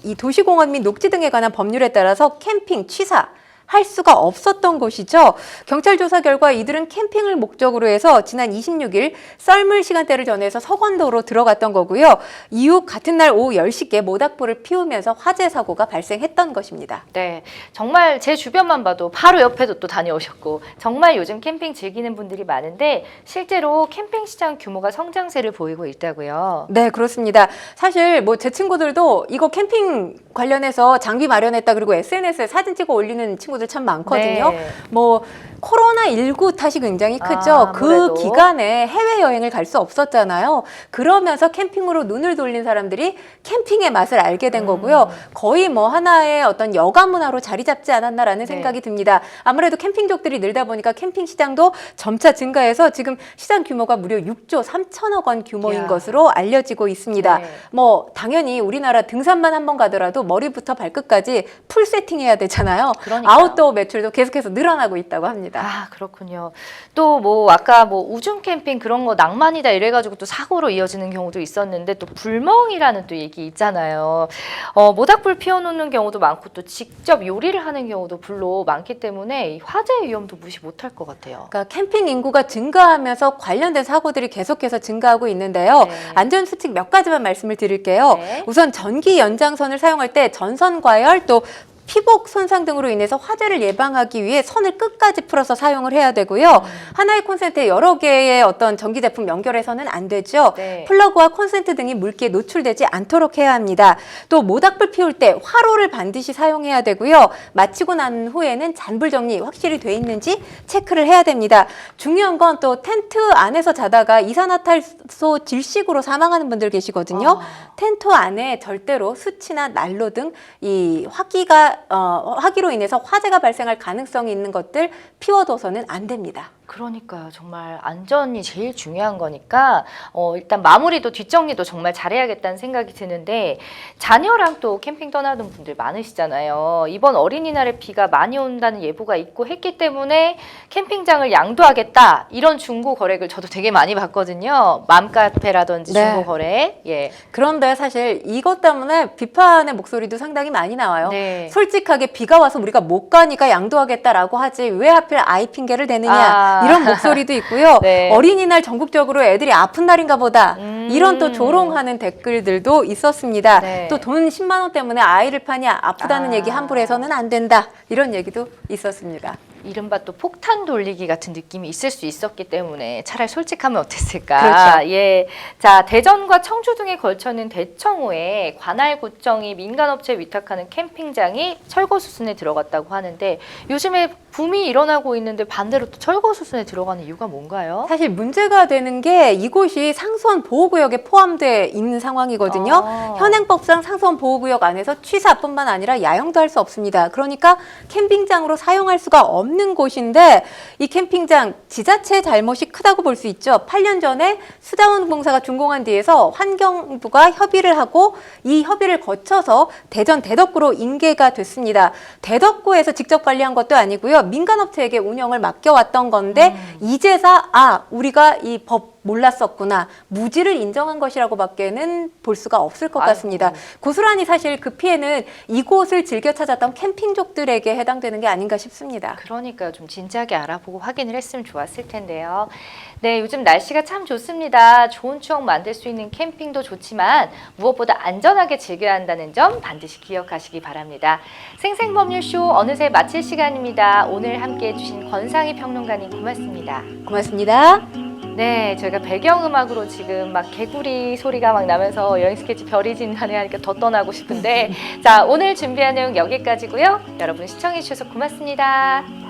이 도시공원 및 녹지 등에 관한 법률에 따라서 캠핑 취사 할 수가 없었던 곳이죠. 경찰 조사 결과 이들은 캠핑을 목적으로 해서 지난 26일 썰물 시간대를 전해서 서건도로 들어갔던 거고요. 이후 같은 날 오후 10시께 모닥불을 피우면서 화재 사고가 발생했던 것입니다. 네, 정말 제 주변만 봐도 바로 옆에도 또 다녀오셨고 정말 요즘 캠핑 즐기는 분들이 많은데 실제로 캠핑 시장 규모가 성장세를 보이고 있다고요. 네, 그렇습니다. 사실 뭐 제 친구들도 이거 캠핑 관련해서 장비 마련했다 그리고 SNS에 사진 찍어 올리는 친구들 참 많거든요. 네. 뭐 코로나19 탓이 굉장히 크죠. 아무래도. 그 기간에 해외여행을 갈 수 없었잖아요. 그러면서 캠핑으로 눈을 돌린 사람들이 캠핑의 맛을 알게 된 거고요. 거의 뭐 하나의 어떤 여가 문화로 자리 잡지 않았나라는 생각이 듭니다. 아무래도 캠핑족들이 늘다 보니까 캠핑 시장도 점차 증가해서 지금 시장 규모가 무려 6조 3천억 원 규모인 이야. 것으로 알려지고 있습니다. 네. 뭐 당연히 우리나라 등산만 한 번 가더라도 머리부터 발끝까지 풀 세팅해야 되잖아요. 그러니까요. 아웃도어 매출도 계속해서 늘어나고 있다고 합니다. 아, 그렇군요. 또 뭐 아까 뭐 우중 캠핑 그런 거 낭만이다 이래가지고 또 사고로 이어지는 경우도 있었는데 또 불멍이라는 또 얘기 있잖아요. 모닥불 피워놓는 경우도 많고 또 직접 요리를 하는 경우도 불로 많기 때문에 이 화재 위험도 무시 못할 것 같아요. 그러니까 캠핑 인구가 증가하면서 관련된 사고들이 계속해서 증가하고 있는데요. 네. 안전수칙 몇 가지만 말씀을 드릴게요. 네. 우선 전기 연장선을 사용할 때 전선 과열 또 피복 손상 등으로 인해서 화재를 예방하기 위해 선을 끝까지 풀어서 사용을 해야 되고요. 하나의 콘센트에 여러 개의 어떤 전기 제품 연결해서는 안 되죠. 네. 플러그와 콘센트 등이 물기에 노출되지 않도록 해야 합니다. 또 모닥불 피울 때 화로를 반드시 사용해야 되고요. 마치고 난 후에는 잔불 정리 확실히 돼 있는지 체크를 해야 됩니다. 중요한 건 또 텐트 안에서 자다가 이산화탄소 질식으로 사망하는 분들 계시거든요. 텐트 안에 절대로 수치나 난로 등 이 화기로 인해서 화재가 발생할 가능성이 있는 것들 피워둬서는 안 됩니다. 그러니까요. 정말 안전이 제일 중요한 거니까 일단 마무리도 뒷정리도 정말 잘해야겠다는 생각이 드는데 자녀랑 또 캠핑 떠나는 분들 많으시잖아요. 이번 어린이날에 비가 많이 온다는 예보가 있고 했기 때문에 캠핑장을 양도하겠다 이런 중고 거래글 저도 되게 많이 봤거든요. 맘카페라든지 네. 중고 거래. 예. 그런데 사실 이것 때문에 비판의 목소리도 상당히 많이 나와요. 네. 솔직하게 비가 와서 우리가 못 가니까 양도하겠다라고 하지 왜 하필 아이 핑계를 대느냐 이런 목소리도 있고요. 네. 어린이날 전국적으로 애들이 아픈 날인가 보다 이런 또 조롱하는 댓글들도 있었습니다. 네. 또 돈 10만 원 때문에 아이를 파냐 아프다는 얘기 함부로 해서는 안 된다 이런 얘기도 있었습니다. 이른바 또 폭탄 돌리기 같은 느낌이 있을 수 있었기 때문에 차라리 솔직하면 어땠을까. 그렇죠. 예. 자, 대전과 청주 등에 걸쳐있는 대청호에 관할구청이 민간업체에 위탁하는 캠핑장이 철거 수순에 들어갔다고 하는데 요즘에 붐이 일어나고 있는데 반대로 또 철거 수순에 들어가는 이유가 뭔가요? 사실 문제가 되는 게 이곳이 상수원 보호구역에 포함되어 있는 상황이거든요. 현행법상 상수원 보호구역 안에서 취사뿐만 아니라 야영도 할 수 없습니다. 그러니까 캠핑장으로 사용할 수가 없는 곳인데 이 캠핑장 지자체의 잘못이 크다고 볼 수 있죠. 8년 전에 수자원공사가 준공한 뒤에서 환경부가 협의를 하고 이 협의를 거쳐서 대전 대덕구로 인계가 됐습니다. 대덕구에서 직접 관리한 것도 아니고요. 민간업체에게 운영을 맡겨왔던 건데 이제서 우리가 이 법 몰랐었구나. 무지를 인정한 것이라고밖에는 볼 수가 없을 것 같습니다. 고스란히 사실 그 피해는 이곳을 즐겨 찾았던 캠핑족들에게 해당되는 게 아닌가 싶습니다. 그러니까요. 좀 진지하게 알아보고 확인을 했으면 좋았을 텐데요. 네, 요즘 날씨가 참 좋습니다. 좋은 추억 만들 수 있는 캠핑도 좋지만 무엇보다 안전하게 즐겨야 한다는 점 반드시 기억하시기 바랍니다. 생생법률쇼 어느새 마칠 시간입니다. 오늘 함께해 주신 권상희 평론가님 고맙습니다. 고맙습니다. 네, 저희가 배경음악으로 지금 막 개구리 소리가 막 나면서 여행 스케치 별이 진하네 하니까 더 떠나고 싶은데 자, 오늘 준비한 내용 여기까지고요. 여러분 시청해 주셔서 고맙습니다.